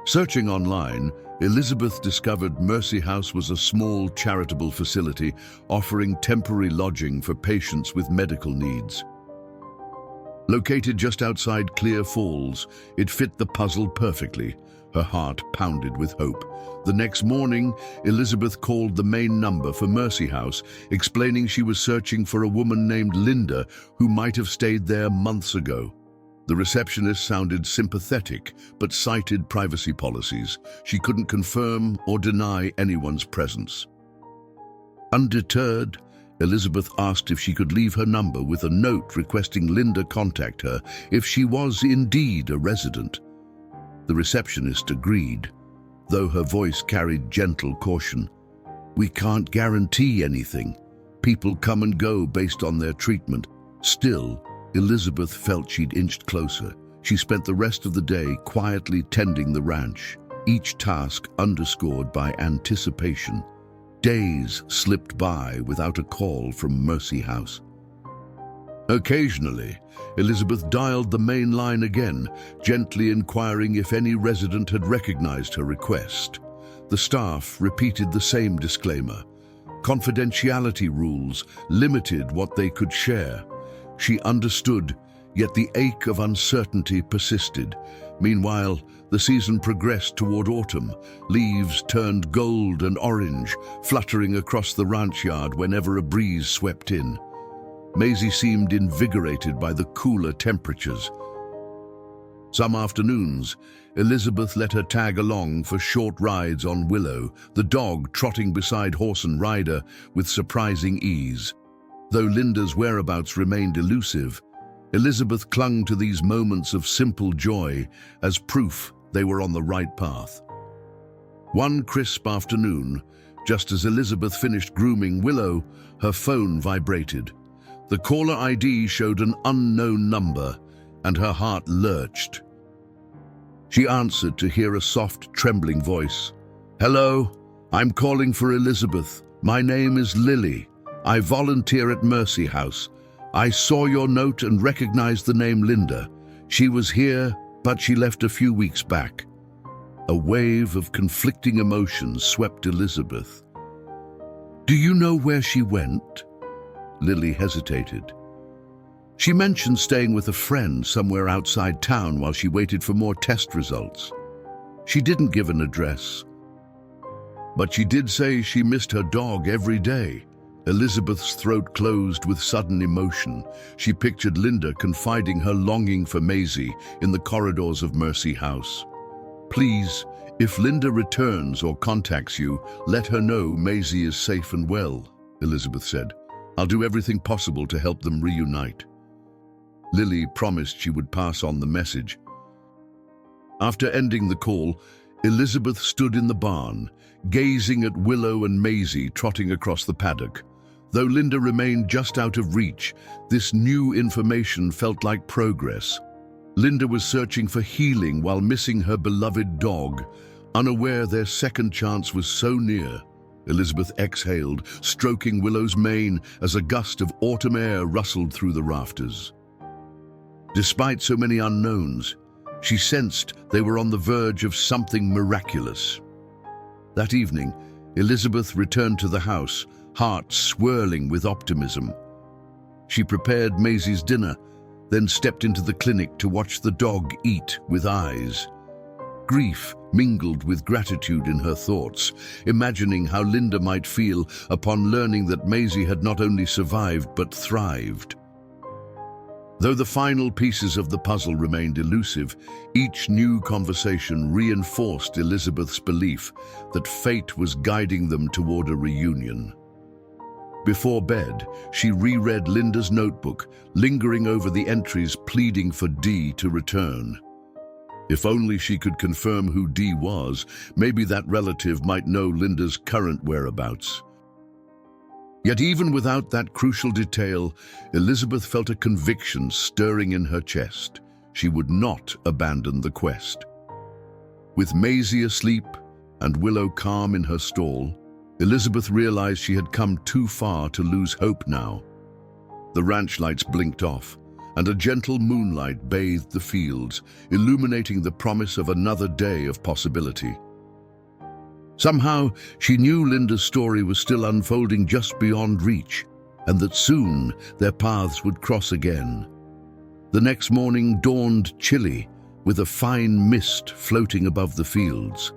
Searching online, Elizabeth discovered Mercy House was a small charitable facility offering temporary lodging for patients with medical needs. Located just outside Clear Falls, it fit the puzzle perfectly. Her heart pounded with hope. The next morning, Elizabeth called the main number for Mercy House, explaining she was searching for a woman named Linda who might have stayed there months ago. The receptionist sounded sympathetic, but cited privacy policies. She couldn't confirm or deny anyone's presence. Undeterred, Elizabeth asked if she could leave her number with a note requesting Linda contact her if she was indeed a resident. The receptionist agreed, though her voice carried gentle caution. "We can't guarantee anything. People come and go based on their treatment." Still, Elizabeth felt she'd inched closer. She spent the rest of the day quietly tending the ranch, each task underscored by anticipation. Days slipped by without a call from Mercy House. Occasionally, Elizabeth dialed the main line again, gently inquiring if any resident had recognized her request. The staff repeated the same disclaimer. Confidentiality rules limited what they could share. She understood, yet the ache of uncertainty persisted. Meanwhile, the season progressed toward autumn. Leaves turned gold and orange, fluttering across the ranch yard whenever a breeze swept in. Maisie seemed invigorated by the cooler temperatures. Some afternoons, Elizabeth let her tag along for short rides on Willow, the dog trotting beside horse and rider with surprising ease. Though Linda's whereabouts remained elusive, Elizabeth clung to these moments of simple joy as proof they were on the right path. One crisp afternoon, just as Elizabeth finished grooming Willow, her phone vibrated. The caller ID showed an unknown number, and her heart lurched. She answered to hear a soft, trembling voice. "Hello, I'm calling for Elizabeth. My name is Lily. I volunteer at Mercy House. I saw your note and recognized the name Linda. She was here, but she left a few weeks back." A wave of conflicting emotions swept Elizabeth. "Do you know where she went?" Lily hesitated. "She mentioned staying with a friend somewhere outside town while she waited for more test results. She didn't give an address. But she did say she missed her dog every day." Elizabeth's throat closed with sudden emotion. She pictured Linda confiding her longing for Maisie in the corridors of Mercy House. "Please, if Linda returns or contacts you, let her know Maisie is safe and well," Elizabeth said. "I'll do everything possible to help them reunite." Lily promised she would pass on the message. After ending the call, Elizabeth stood in the barn, gazing at Willow and Maisie trotting across the paddock. Though Linda remained just out of reach, this new information felt like progress. Linda was searching for healing while missing her beloved dog, unaware their second chance was so near. Elizabeth exhaled, stroking Willow's mane as a gust of autumn air rustled through the rafters. Despite so many unknowns, She sensed they were on the verge of something miraculous. That evening, Elizabeth returned to the house, heart swirling with optimism. She prepared Maisie's dinner, then stepped into the clinic to watch the dog eat with eyes. Grief mingled with gratitude in her thoughts, imagining how Linda might feel upon learning that Maisie had not only survived but thrived. Though the final pieces of the puzzle remained elusive, each new conversation reinforced Elizabeth's belief that fate was guiding them toward a reunion. Before bed, she reread Linda's notebook, lingering over the entries pleading for Dee to return. If only she could confirm who Dee was, maybe that relative might know Linda's current whereabouts. Yet even without that crucial detail, Elizabeth felt a conviction stirring in her chest. She would not abandon the quest. With Maisie asleep and Willow calm in her stall, Elizabeth realized she had come too far to lose hope now. The ranch lights blinked off, and a gentle moonlight bathed the fields, illuminating the promise of another day of possibility. Somehow, she knew Linda's story was still unfolding just beyond reach, and that soon their paths would cross again. The next morning dawned chilly, with a fine mist floating above the fields.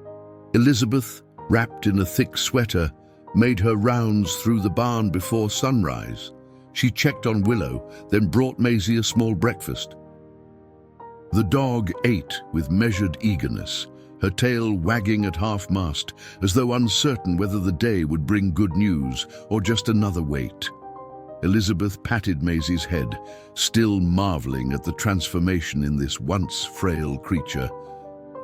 Elizabeth, wrapped in a thick sweater, made her rounds through the barn before sunrise. She checked on Willow, then brought Maisie a small breakfast. The dog ate with measured eagerness, her tail wagging at half-mast, as though uncertain whether the day would bring good news or just another wait. Elizabeth patted Maisie's head, still marveling at the transformation in this once frail creature.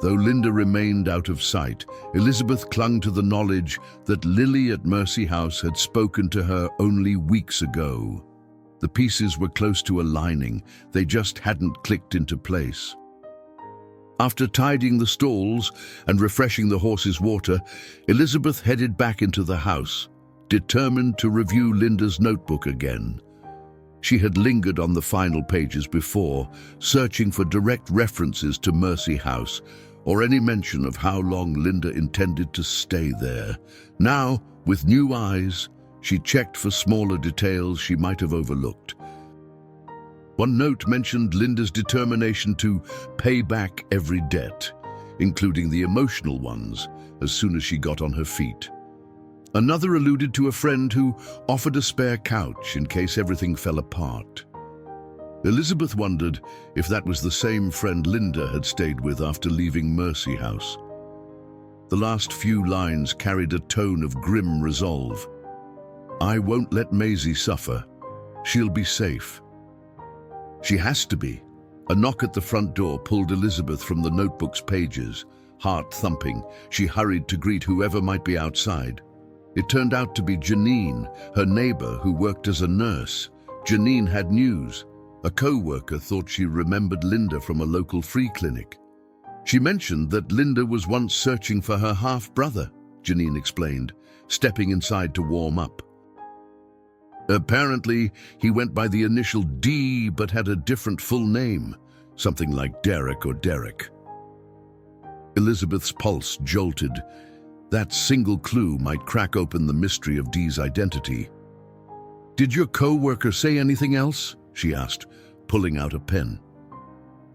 Though Linda remained out of sight, Elizabeth clung to the knowledge that Lily at Mercy House had spoken to her only weeks ago. The pieces were close to aligning, they just hadn't clicked into place. After tidying the stalls and refreshing the horses' water, Elizabeth headed back into the house, determined to review Linda's notebook again. She had lingered on the final pages before, searching for direct references to Mercy House, or any mention of how long Linda intended to stay there. Now, with new eyes, she checked for smaller details she might have overlooked. One note mentioned Linda's determination to pay back every debt, including the emotional ones, as soon as she got on her feet. Another alluded to a friend who offered a spare couch in case everything fell apart. Elizabeth wondered if that was the same friend Linda had stayed with after leaving Mercy House. The last few lines carried a tone of grim resolve. "I won't let Maisie suffer. She'll be safe." She has to be. A knock at the front door pulled Elizabeth from the notebook's pages. Heart thumping, she hurried to greet whoever might be outside. It turned out to be Janine, her neighbor who worked as a nurse. Janine had news. A co-worker thought she remembered Linda from a local free clinic. She mentioned that Linda was once searching for her half-brother, Janine explained, stepping inside to warm up. Apparently, he went by the initial D but had a different full name, something like Derek or Derek. Elizabeth's pulse jolted. That single clue might crack open the mystery of Dee's identity. "Did your co-worker say anything else?" she asked, pulling out a pen.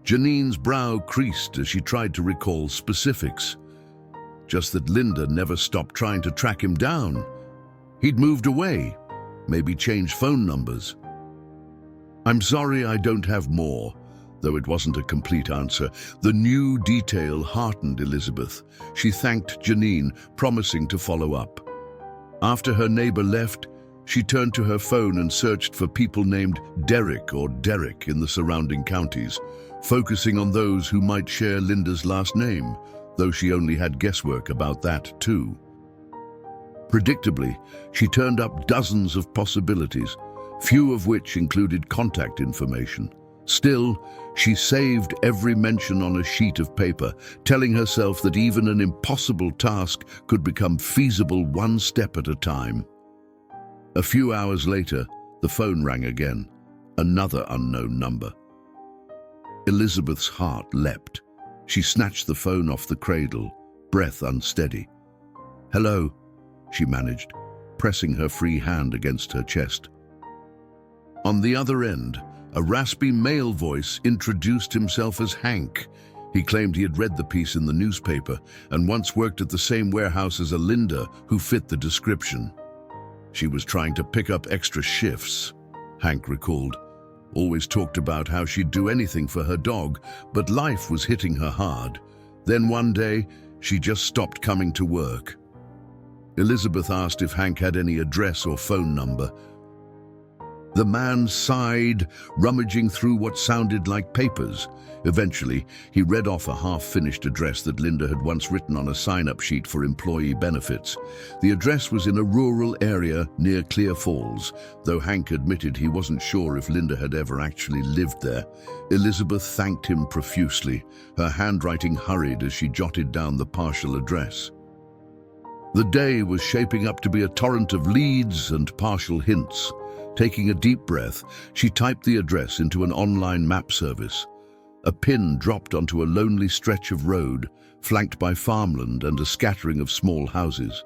Janine's brow creased as she tried to recall specifics. Just that Linda never stopped trying to track him down. He'd moved away, maybe changed phone numbers. "I'm sorry I don't have more," though it wasn't a complete answer. The new detail heartened Elizabeth. She thanked Janine, promising to follow up. After her neighbor left, she turned to her phone and searched for people named Derek or Derek in the surrounding counties, focusing on those who might share Linda's last name, though she only had guesswork about that too. Predictably, she turned up dozens of possibilities, few of which included contact information. Still, she saved every mention on a sheet of paper, telling herself that even an impossible task could become feasible one step at a time. A few hours later, the phone rang again, another unknown number. Elizabeth's heart leapt. She snatched the phone off the cradle, breath unsteady. "Hello," she managed, pressing her free hand against her chest. On the other end, a raspy male voice introduced himself as Hank. He claimed he had read the piece in the newspaper and once worked at the same warehouse as a Linda who fit the description. She was trying to pick up extra shifts, Hank recalled. Always talked about how she'd do anything for her dog, but life was hitting her hard. Then one day, she just stopped coming to work. Elizabeth asked if Hank had any address or phone number. The man sighed, rummaging through what sounded like papers. Eventually, he read off a half-finished address that Linda had once written on a sign-up sheet for employee benefits. The address was in a rural area near Clear Falls, though Hank admitted he wasn't sure if Linda had ever actually lived there. Elizabeth thanked him profusely, her handwriting hurried as she jotted down the partial address. The day was shaping up to be a torrent of leads and partial hints. Taking a deep breath, she typed the address into an online map service. A pin dropped onto a lonely stretch of road, flanked by farmland and a scattering of small houses.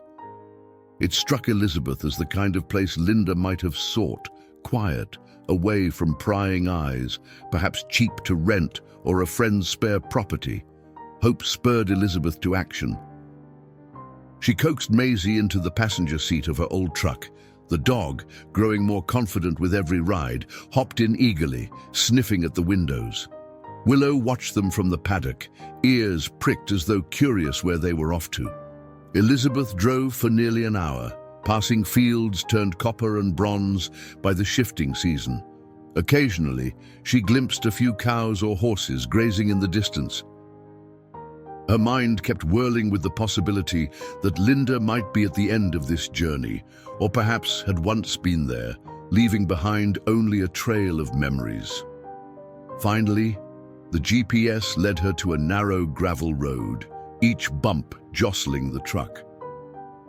It struck Elizabeth as the kind of place Linda might have sought, quiet, away from prying eyes, perhaps cheap to rent or a friend's spare property. Hope spurred Elizabeth to action. She coaxed Maisie into the passenger seat of her old truck. The dog, growing more confident with every ride, hopped in eagerly, sniffing at the windows. Willow watched them from the paddock, ears pricked as though curious where they were off to. Elizabeth drove for nearly an hour, passing fields turned copper and bronze by the shifting season. Occasionally, she glimpsed a few cows or horses grazing in the distance. Her mind kept whirling with the possibility that Linda might be at the end of this journey, or perhaps had once been there, leaving behind only a trail of memories. Finally, the GPS led her to a narrow gravel road, each bump jostling the truck.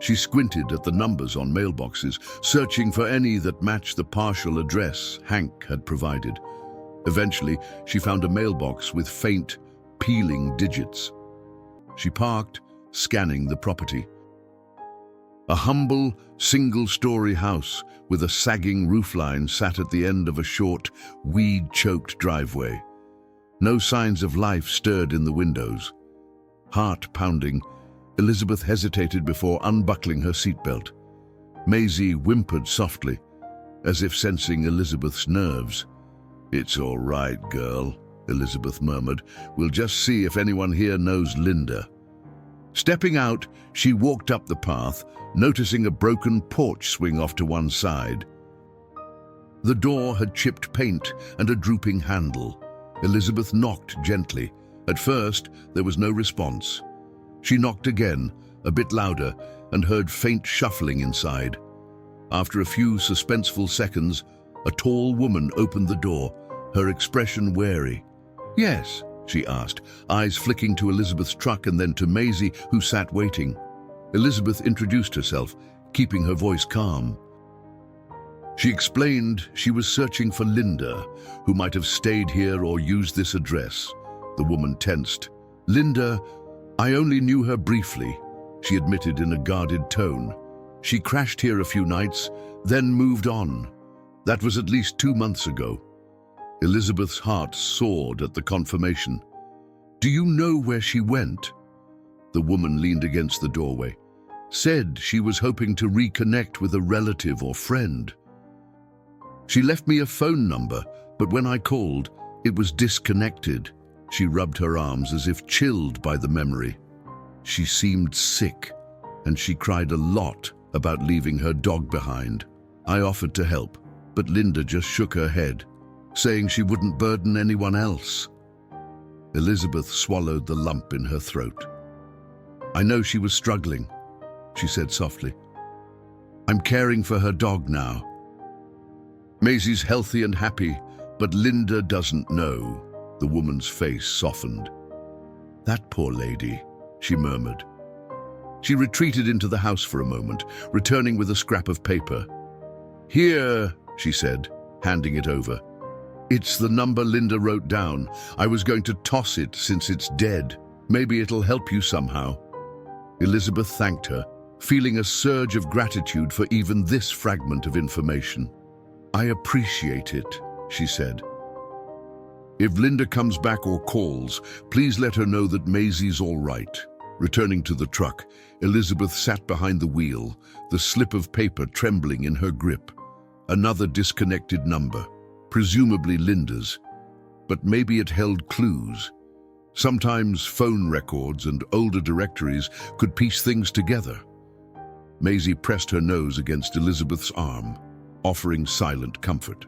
She squinted at the numbers on mailboxes, searching for any that matched the partial address Hank had provided. Eventually, she found a mailbox with faint, peeling digits. She parked, scanning the property. A humble, single-story house with a sagging roofline sat at the end of a short, weed-choked driveway. No signs of life stirred in the windows. Heart pounding, Elizabeth hesitated before unbuckling her seatbelt. Maisie whimpered softly, as if sensing Elizabeth's nerves. "It's all right, girl," Elizabeth murmured. "We'll just see if anyone here knows Linda." Stepping out, she walked up the path, noticing a broken porch swing off to one side. The door had chipped paint and a drooping handle. Elizabeth knocked gently. At first, there was no response. She knocked again, a bit louder, and heard faint shuffling inside. After a few suspenseful seconds, a tall woman opened the door, her expression wary. "Yes?" she asked, eyes flicking to Elizabeth's truck and then to Maisie, who sat waiting. Elizabeth introduced herself, keeping her voice calm. She explained she was searching for Linda, who might have stayed here or used this address. The woman tensed. "Linda, I only knew her briefly," she admitted in a guarded tone. "She crashed here a few nights, then moved on. That was at least 2 months ago." Elizabeth's heart soared at the confirmation. "Do you know where she went?" The woman leaned against the doorway. "Said she was hoping to reconnect with a relative or friend. She left me a phone number, but when I called, it was disconnected." She rubbed her arms as if chilled by the memory. "She seemed sick, and she cried a lot about leaving her dog behind. I offered to help, but Linda just shook her head, saying she wouldn't burden anyone else." Elizabeth swallowed the lump in her throat. "I know she was struggling," she said softly. "I'm caring for her dog now. Maisie's healthy and happy, but Linda doesn't know." The woman's face softened. "That poor lady," she murmured. She retreated into the house for a moment, returning with a scrap of paper. "Here," she said, handing it over. "It's the number Linda wrote down. I was going to toss it since it's dead." Maybe it'll help you somehow." Elizabeth thanked her, feeling a surge of gratitude for even this fragment of information. "I appreciate it," she said. "If Linda comes back or calls, please let her know that Maisie's all right." Returning to the truck, Elizabeth sat behind the wheel, the slip of paper trembling in her grip. Another disconnected number, presumably Linda's. But maybe it held clues. Sometimes phone records and older directories could piece things together. Maisie pressed her nose against Elizabeth's arm, offering silent comfort.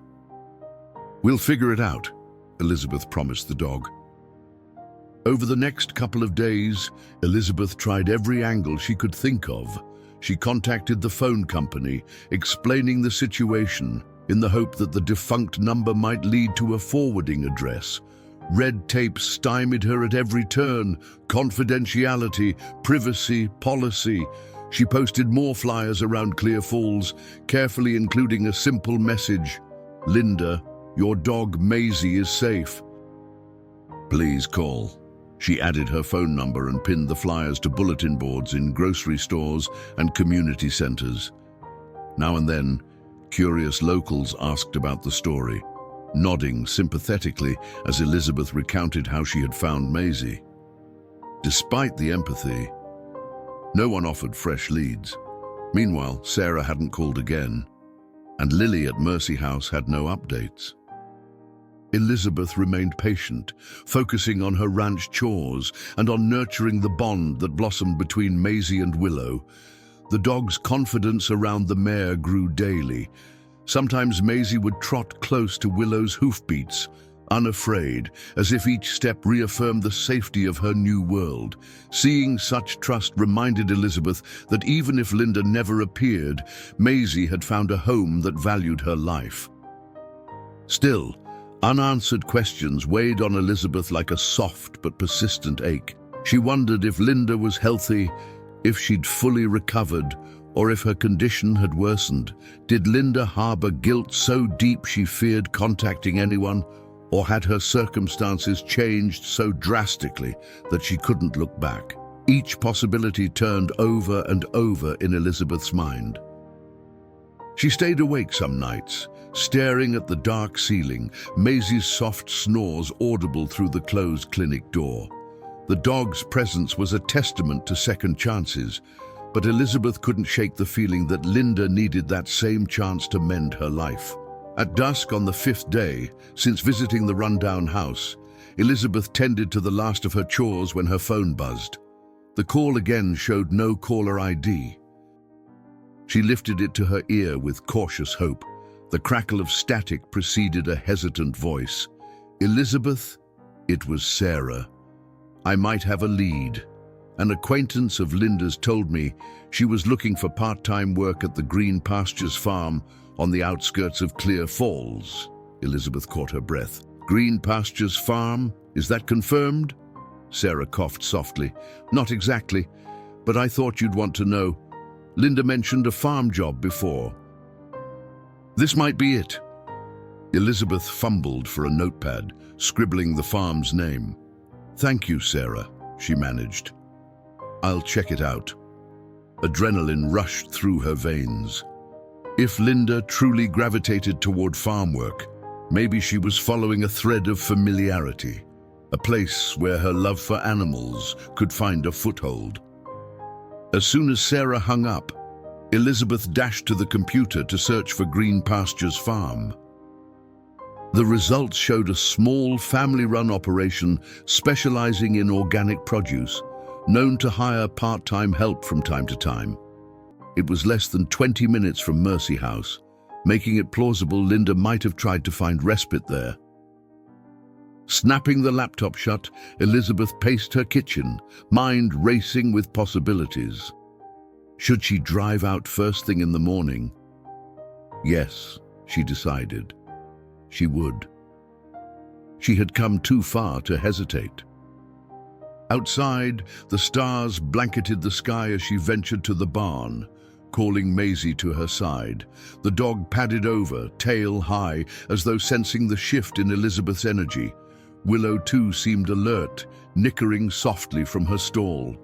"We'll figure it out," Elizabeth promised the dog. Over the next couple of days, Elizabeth tried every angle she could think of. She contacted the phone company, explaining the situation in the hope that the defunct number might lead to a forwarding address. Red tape stymied her at every turn: confidentiality, privacy, policy. She posted more flyers around Clear Falls, carefully including a simple message: "Linda, your dog Maisie is safe. Please call." She added her phone number and pinned the flyers to bulletin boards in grocery stores and community centers. Now and then, curious locals asked about the story, nodding sympathetically as Elizabeth recounted how she had found Maisie. Despite the empathy, no one offered fresh leads. Meanwhile, Sarah hadn't called again, and Lily at Mercy House had no updates. Elizabeth remained patient, focusing on her ranch chores and on nurturing the bond that blossomed between Maisie and Willow. The dog's confidence around the mare grew daily. Sometimes Maisie would trot close to Willow's hoofbeats, unafraid, as if each step reaffirmed the safety of her new world. Seeing such trust reminded Elizabeth that even if Linda never appeared, Maisie had found a home that valued her life. Still, unanswered questions weighed on Elizabeth like a soft but persistent ache. She wondered if Linda was healthy, if she'd fully recovered, or if her condition had worsened. Did Linda harbor guilt so deep she feared contacting anyone, or had her circumstances changed so drastically that she couldn't look back? Each possibility turned over and over in Elizabeth's mind. She stayed awake some nights, staring at the dark ceiling, Maisie's soft snores audible through the closed clinic door. The dog's presence was a testament to second chances, but Elizabeth couldn't shake the feeling that Linda needed that same chance to mend her life. At dusk on the 5th day, since visiting the rundown house, Elizabeth tended to the last of her chores when her phone buzzed. The call again showed no caller ID. She lifted it to her ear with cautious hope. The crackle of static preceded a hesitant voice. "Elizabeth?" It was Sarah. "I might have a lead. An acquaintance of Linda's told me she was looking for part-time work at the Green Pastures farm on the outskirts of Clear Falls." Elizabeth caught her breath. "Green Pastures farm? Is that confirmed?" Sarah coughed softly. "Not exactly, but I thought you'd want to know. Linda mentioned a farm job before. This might be it." Elizabeth fumbled for a notepad, scribbling the farm's name. "Thank you, Sarah," she managed. "I'll check it out." Adrenaline rushed through her veins. If Linda truly gravitated toward farm work, maybe she was following a thread of familiarity, a place where her love for animals could find a foothold. As soon as Sarah hung up, Elizabeth dashed to the computer to search for Green Pastures Farm. The results showed a small family-run operation specializing in organic produce, known to hire part-time help from time to time. It was less than 20 minutes from Mercy House, making it plausible Linda might have tried to find respite there. Snapping the laptop shut, Elizabeth paced her kitchen, mind racing with possibilities. Should she drive out first thing in the morning? Yes, she decided. She would. She had come too far to hesitate. Outside, the stars blanketed the sky as she ventured to the barn, calling Maisie to her side. The dog padded over, tail high, as though sensing the shift in Elizabeth's energy. Willow too seemed alert, nickering softly from her stall.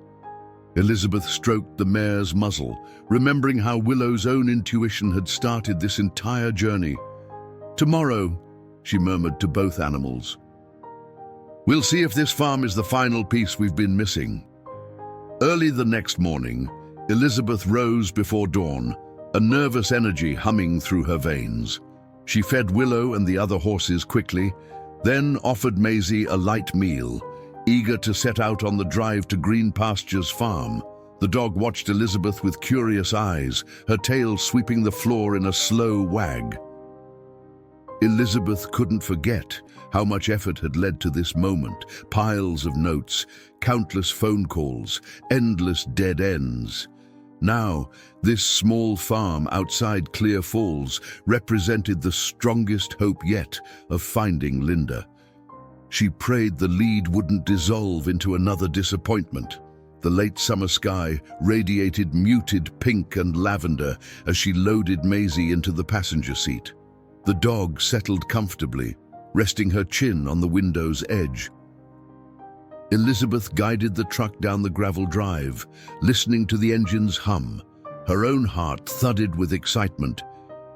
Elizabeth stroked the mare's muzzle, remembering how Willow's own intuition had started this entire journey. "Tomorrow," she murmured to both animals. "We'll see if this farm is the final piece we've been missing." Early the next morning, Elizabeth rose before dawn, a nervous energy humming through her veins. She fed Willow and the other horses quickly, then offered Maisie a light meal, eager to set out on the drive to Green Pastures Farm. The dog watched Elizabeth with curious eyes, her tail sweeping the floor in a slow wag. Elizabeth couldn't forget how much effort had led to this moment. Piles of notes, countless phone calls, endless dead ends. Now, this small farm outside Clear Falls represented the strongest hope yet of finding Linda. She prayed the lead wouldn't dissolve into another disappointment. The late summer sky radiated muted pink and lavender as she loaded Maisie into the passenger seat. The dog settled comfortably, resting her chin on the window's edge. Elizabeth guided the truck down the gravel drive, listening to the engine's hum. Her own heart thudded with excitement.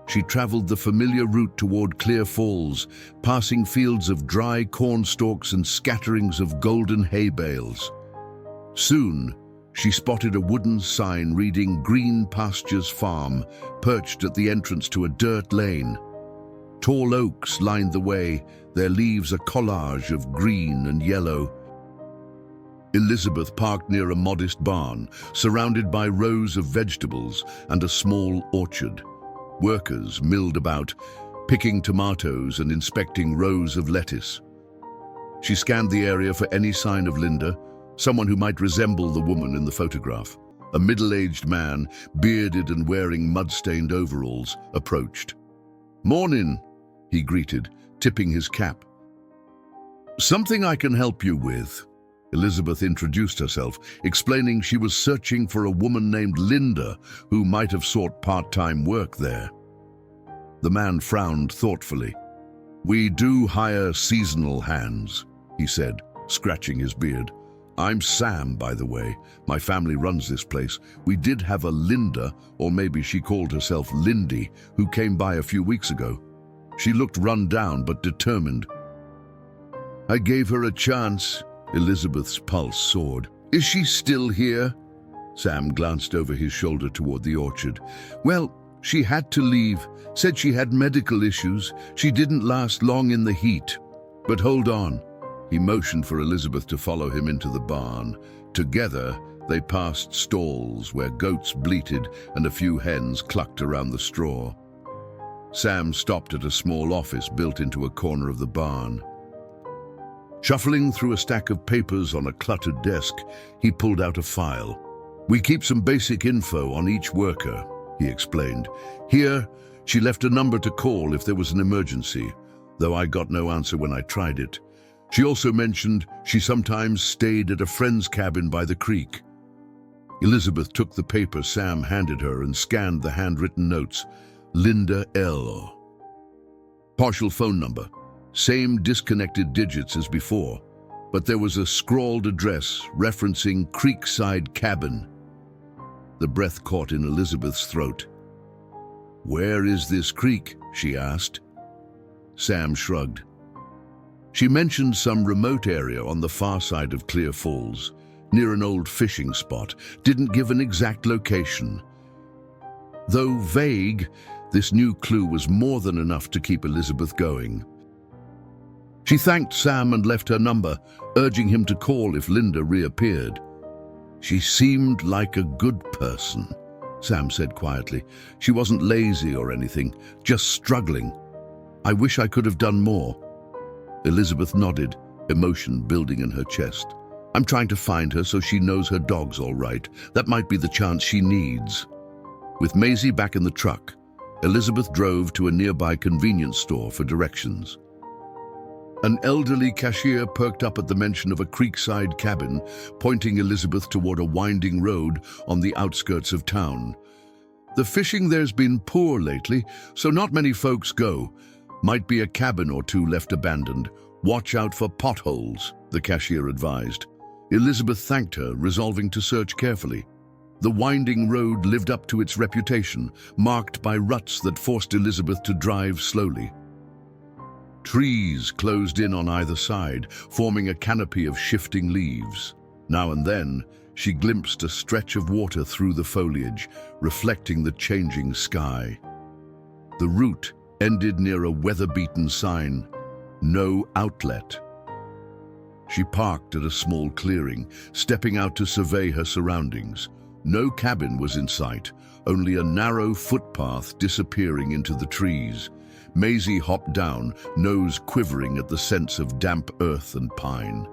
She traveled the familiar route toward Clear Falls, passing fields of dry corn stalks and scatterings of golden hay bales. Soon, she spotted a wooden sign reading Green Pastures Farm, perched at the entrance to a dirt lane. Tall oaks lined the way, their leaves a collage of green and yellow. Elizabeth parked near a modest barn, surrounded by rows of vegetables and a small orchard. Workers milled about, picking tomatoes and inspecting rows of lettuce. She scanned the area for any sign of Linda, someone who might resemble the woman in the photograph. A middle-aged man, bearded and wearing mud-stained overalls, approached. "Mornin'," he greeted, tipping his cap. "Something I can help you with." Elizabeth introduced herself, explaining she was searching for a woman named Linda who might have sought part-time work there. The man frowned thoughtfully. "We do hire seasonal hands," he said, scratching his beard. "I'm Sam, by the way. My family runs this place. We did have a Linda, or maybe she called herself Lindy, who came by a few weeks ago. She looked run down but determined. I gave her a chance." Elizabeth's pulse soared. "Is she still here?" Sam glanced over his shoulder toward the orchard. "Well, she had to leave. Said she had medical issues. She didn't last long in the heat. But hold on." He motioned for Elizabeth to follow him into the barn. Together, they passed stalls where goats bleated and a few hens clucked around the straw. Sam stopped at a small office built into a corner of the barn. Shuffling through a stack of papers on a cluttered desk, he pulled out a file. "We keep some basic info on each worker," he explained. "Here, she left a number to call if there was an emergency, though I got no answer when I tried it. She also mentioned she sometimes stayed at a friend's cabin by the creek." Elizabeth took the paper Sam handed her and scanned the handwritten notes. Linda L. Partial phone number. Same disconnected digits as before, but there was a scrawled address referencing Creekside Cabin. The breath caught in Elizabeth's throat. "Where is this creek?" she asked. Sam shrugged. She mentioned some remote area on the far side of Clear Falls, near an old fishing spot, didn't give an exact location. Though vague, this new clue was more than enough to keep Elizabeth going. She thanked Sam and left her number, urging him to call if Linda reappeared. "She seemed like a good person," Sam said quietly. "She wasn't lazy or anything, just struggling. I wish I could have done more." Elizabeth nodded, emotion building in her chest. "I'm trying to find her so she knows her dog's all right. That might be the chance she needs." With Maisie back in the truck, Elizabeth drove to a nearby convenience store for directions. An elderly cashier perked up at the mention of a creekside cabin, pointing Elizabeth toward a winding road on the outskirts of town. "The fishing there's been poor lately, so not many folks go. Might be a cabin or two left abandoned. Watch out for potholes, the cashier advised. Elizabeth thanked her, resolving to search carefully. The winding road lived up to its reputation, marked by ruts that forced Elizabeth to drive slowly. Trees closed in on either side, forming a canopy of shifting leaves. Now and then, she glimpsed a stretch of water through the foliage, reflecting the changing sky. The route ended near a weather-beaten sign, "No outlet." She parked at a small clearing, stepping out to survey her surroundings. No cabin was in sight, only a narrow footpath disappearing into the trees. Maisie hopped down, nose quivering at the sense of damp earth and pine.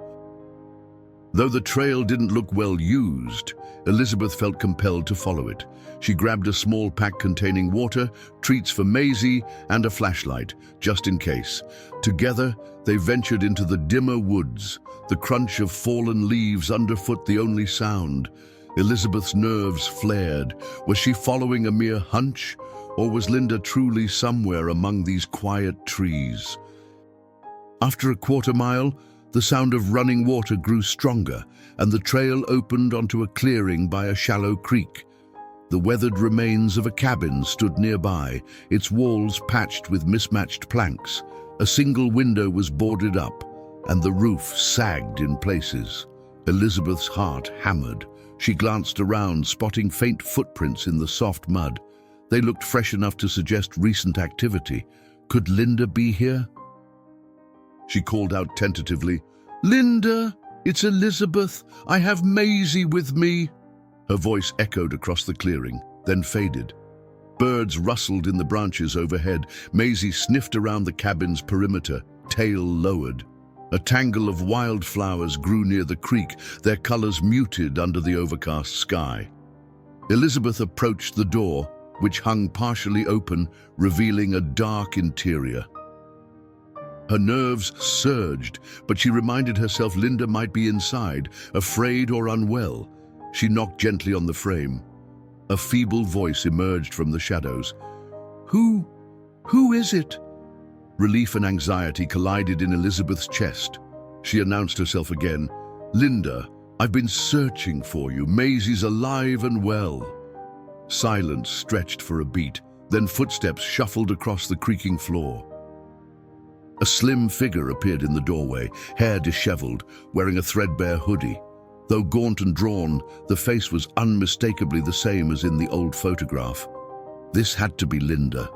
Though the trail didn't look well used, Elizabeth felt compelled to follow it. She grabbed a small pack containing water, treats for Maisie, and a flashlight, just in case. Together, they ventured into the dimmer woods, the crunch of fallen leaves underfoot the only sound. Elizabeth's nerves flared. Was she following a mere hunch, or was Linda truly somewhere among these quiet trees? After a quarter mile, the sound of running water grew stronger, and the trail opened onto a clearing by a shallow creek. The weathered remains of a cabin stood nearby, its walls patched with mismatched planks. A single window was boarded up, and the roof sagged in places. Elizabeth's heart hammered. She glanced around, spotting faint footprints in the soft mud. They looked fresh enough to suggest recent activity. Could Linda be here? She called out tentatively, "Linda, it's Elizabeth. I have Maisie with me." Her voice echoed across the clearing, then faded. Birds rustled in the branches overhead. Maisie sniffed around the cabin's perimeter, tail lowered. A tangle of wildflowers grew near the creek, their colors muted under the overcast sky. Elizabeth approached the door, which hung partially open, revealing a dark interior. Her nerves surged, but she reminded herself Linda might be inside, afraid or unwell. She knocked gently on the frame. A feeble voice emerged from the shadows. Who is it?" Relief and anxiety collided in Elizabeth's chest. She announced herself again. "Linda, I've been searching for you. Maisie's alive and well." Silence stretched for a beat, then footsteps shuffled across the creaking floor. A slim figure appeared in the doorway, hair disheveled, wearing a threadbare hoodie. Though gaunt and drawn, the face was unmistakably the same as in the old photograph. This had to be Linda.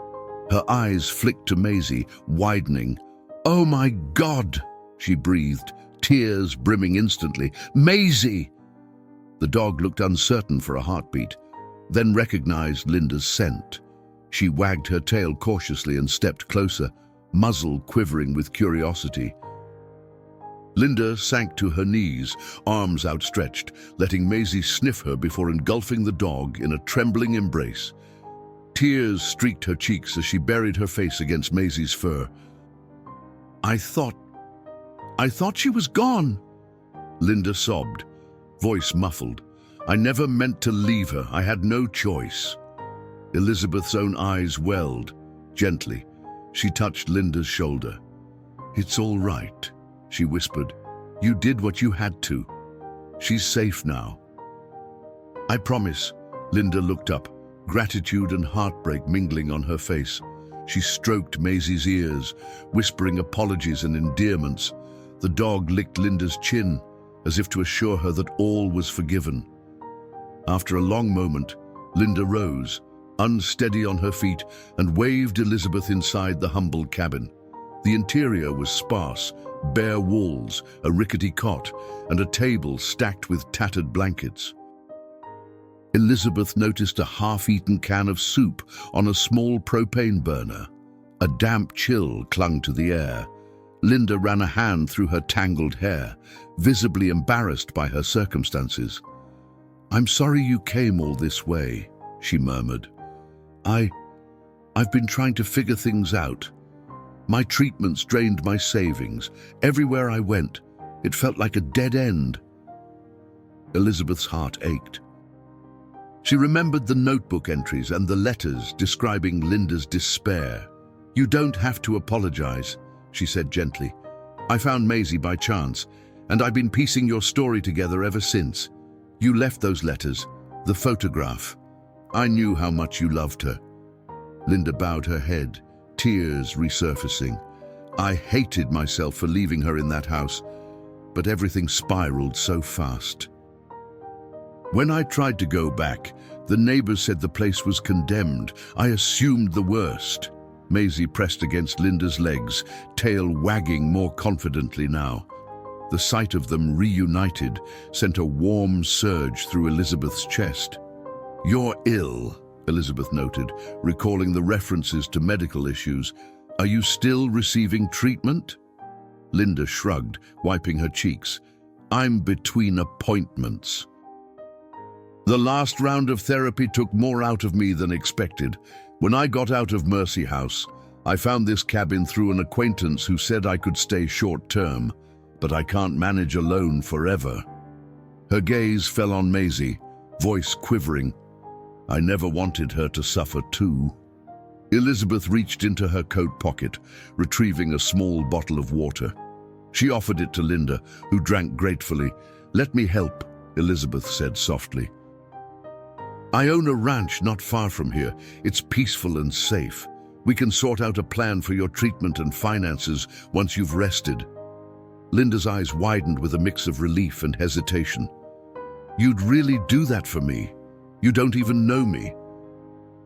Her eyes flicked to Maisie, widening. "Oh my God!" she breathed, tears brimming instantly. "Maisie!" The dog looked uncertain for a heartbeat, then recognized Linda's scent. She wagged her tail cautiously and stepped closer, muzzle quivering with curiosity. Linda sank to her knees, arms outstretched, letting Maisie sniff her before engulfing the dog in a trembling embrace. Tears streaked her cheeks as she buried her face against Maisie's fur. I thought she was gone," Linda sobbed, voice muffled. "I never meant to leave her. I had no choice." Elizabeth's own eyes welled. Gently, she touched Linda's shoulder. "It's all right," she whispered. "You did what you had to. She's safe now." "I promise." Linda looked up, gratitude and heartbreak mingling on her face. She stroked Maisie's ears, whispering apologies and endearments. The dog licked Linda's chin, as if to assure her that all was forgiven. After a long moment, Linda rose, unsteady on her feet, and waved Elizabeth inside the humble cabin. The interior was sparse, bare walls, a rickety cot, and a table stacked with tattered blankets. Elizabeth noticed a half-eaten can of soup on a small propane burner. A damp chill clung to the air. Linda ran a hand through her tangled hair, visibly embarrassed by her circumstances. "I'm sorry you came all this way," she murmured. I've been trying to figure things out. My treatments drained my savings. Everywhere I went, it felt like a dead end." Elizabeth's heart ached. She remembered the notebook entries and the letters describing Linda's despair. "You don't have to apologize," she said gently. I found Maisie by chance, and I've been piecing your story together ever since. You left those letters, the photograph. I knew how much you loved her." Linda bowed her head, tears resurfacing. "I hated myself for leaving her in that house, but everything spiraled so fast. When I tried to go back, the neighbors said the place was condemned. I assumed the worst." Maisie pressed against Linda's legs, tail wagging more confidently now. The sight of them reunited sent a warm surge through Elizabeth's chest. "You're ill," Elizabeth noted, recalling the references to medical issues. "Are you still receiving treatment?" Linda shrugged, wiping her cheeks. "I'm between appointments." "The last round of therapy took more out of me than expected. When I got out of Mercy House, I found this cabin through an acquaintance who said I could stay short-term, but I can't manage alone forever." Her gaze fell on Maisie, voice quivering. "I never wanted her to suffer too." Elizabeth reached into her coat pocket, retrieving a small bottle of water. She offered it to Linda, who drank gratefully. "Let me help," Elizabeth said softly. "I own a ranch not far from here. It's peaceful and safe. We can sort out a plan for your treatment and finances once you've rested." Linda's eyes widened with a mix of relief and hesitation. "You'd really do that for me? You don't even know me."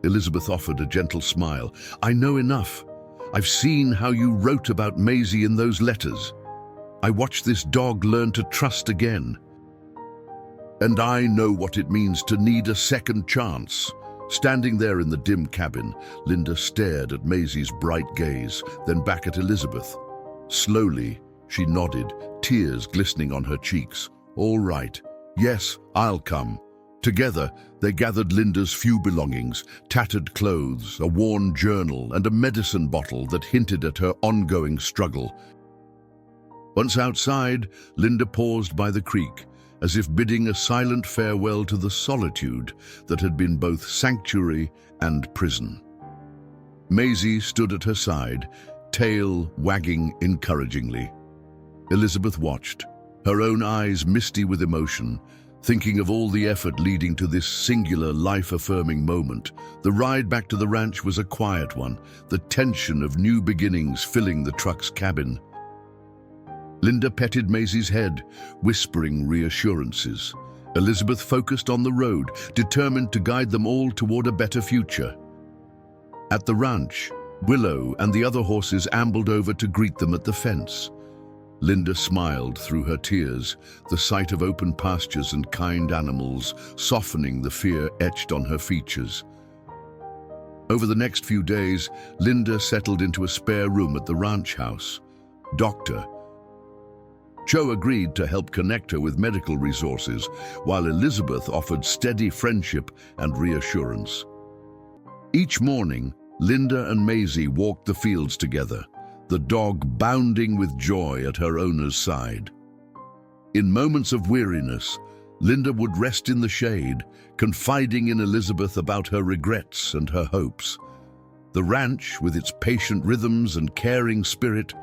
Elizabeth offered a gentle smile. "I know enough. I've seen how you wrote about Maisie in those letters. I watched this dog learn to trust again. And I know what it means to need a second chance." Standing there in the dim cabin, Linda stared at Maisie's bright gaze, then back at Elizabeth. Slowly, she nodded, tears glistening on her cheeks. "All right. Yes, I'll come." Together, they gathered Linda's few belongings, tattered clothes, a worn journal, and a medicine bottle that hinted at her ongoing struggle. Once outside, Linda paused by the creek, as if bidding a silent farewell to the solitude that had been both sanctuary and prison. Maisie stood at her side, tail wagging encouragingly. Elizabeth watched, her own eyes misty with emotion, thinking of all the effort leading to this singular, life-affirming moment. The ride back to the ranch was a quiet one, the tension of new beginnings filling the truck's cabin. Linda petted Maisie's head, whispering reassurances. Elizabeth focused on the road, determined to guide them all toward a better future. At the ranch, Willow and the other horses ambled over to greet them at the fence. Linda smiled through her tears, the sight of open pastures and kind animals softening the fear etched on her features. Over the next few days, Linda settled into a spare room at the ranch house. Dr. Joe agreed to help connect her with medical resources, while Elizabeth offered steady friendship and reassurance. Each morning, Linda and Maisie walked the fields together, the dog bounding with joy at her owner's side. In moments of weariness, Linda would rest in the shade, confiding in Elizabeth about her regrets and her hopes. The ranch, with its patient rhythms and caring spirit,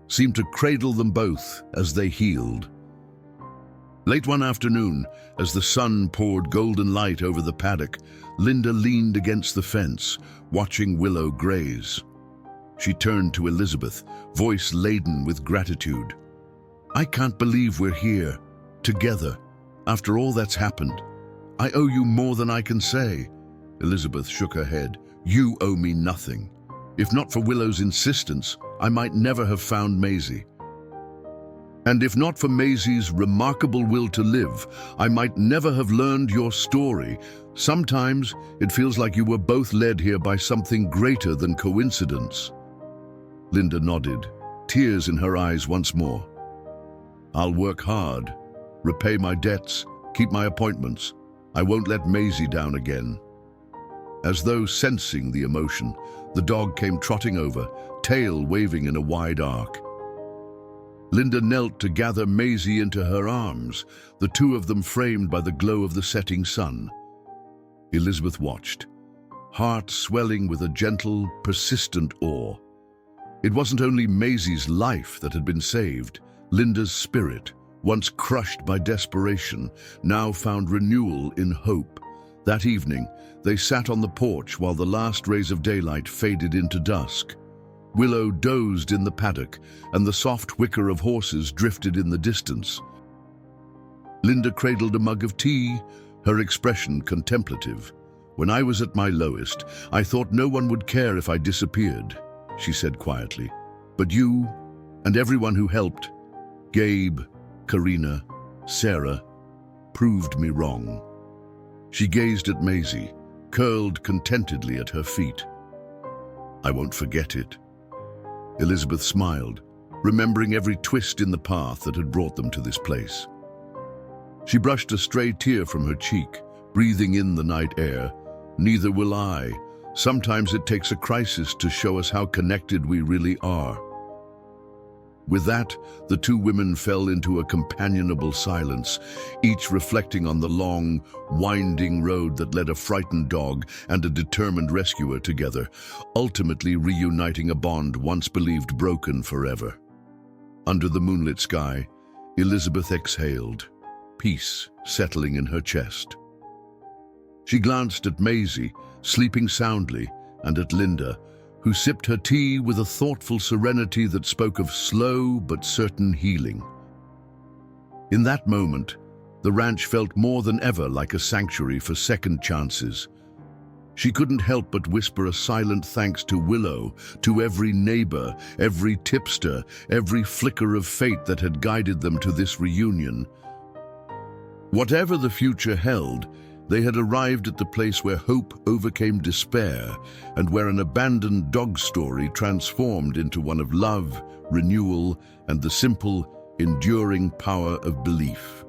seemed to cradle them both as they healed. Late one afternoon, as the sun poured golden light over the paddock, Linda leaned against the fence, watching Willow graze. She turned to Elizabeth, voice laden with gratitude. "I can't believe we're here, together, after all that's happened. I owe you more than I can say." Elizabeth shook her head. "You owe me nothing. If not for Willow's insistence, I might never have found Maisie. And if not for Maisie's remarkable will to live, I might never have learned your story. Sometimes it feels like you were both led here by something greater than coincidence." Linda nodded, tears in her eyes once more. "I'll work hard, repay my debts, keep my appointments. I won't let Maisie down again." As though sensing the emotion, the dog came trotting over, tail waving in a wide arc. Linda knelt to gather Maisie into her arms, the two of them framed by the glow of the setting sun. Elizabeth watched, heart swelling with a gentle, persistent awe. It wasn't only Maisie's life that had been saved. Linda's spirit, once crushed by desperation, now found renewal in hope. That evening, they sat on the porch while the last rays of daylight faded into dusk. Willow dozed in the paddock, and the soft whicker of horses drifted in the distance. Linda cradled a mug of tea, her expression contemplative. "When I was at my lowest, I thought no one would care if I disappeared," she said quietly. "But you, and everyone who helped, Gabe, Karina, Sarah, proved me wrong." She gazed at Maisie, curled contentedly at her feet. "I won't forget it." Elizabeth smiled, remembering every twist in the path that had brought them to this place. She brushed a stray tear from her cheek, breathing in the night air. "Neither will I. Sometimes it takes a crisis to show us how connected we really are." With that, the two women fell into a companionable silence, each reflecting on the long, winding road that led a frightened dog and a determined rescuer together, ultimately reuniting a bond once believed broken forever. Under the moonlit sky, Elizabeth exhaled, peace settling in her chest. She glanced at Maisie, sleeping soundly, and at Linda, who sipped her tea with a thoughtful serenity that spoke of slow but certain healing. In that moment, the ranch felt more than ever like a sanctuary for second chances. She couldn't help but whisper a silent thanks to Willow, to every neighbor, every tipster, every flicker of fate that had guided them to this reunion. Whatever the future held, they had arrived at the place where hope overcame despair and where an abandoned dog story transformed into one of love, renewal, and the simple, enduring power of belief.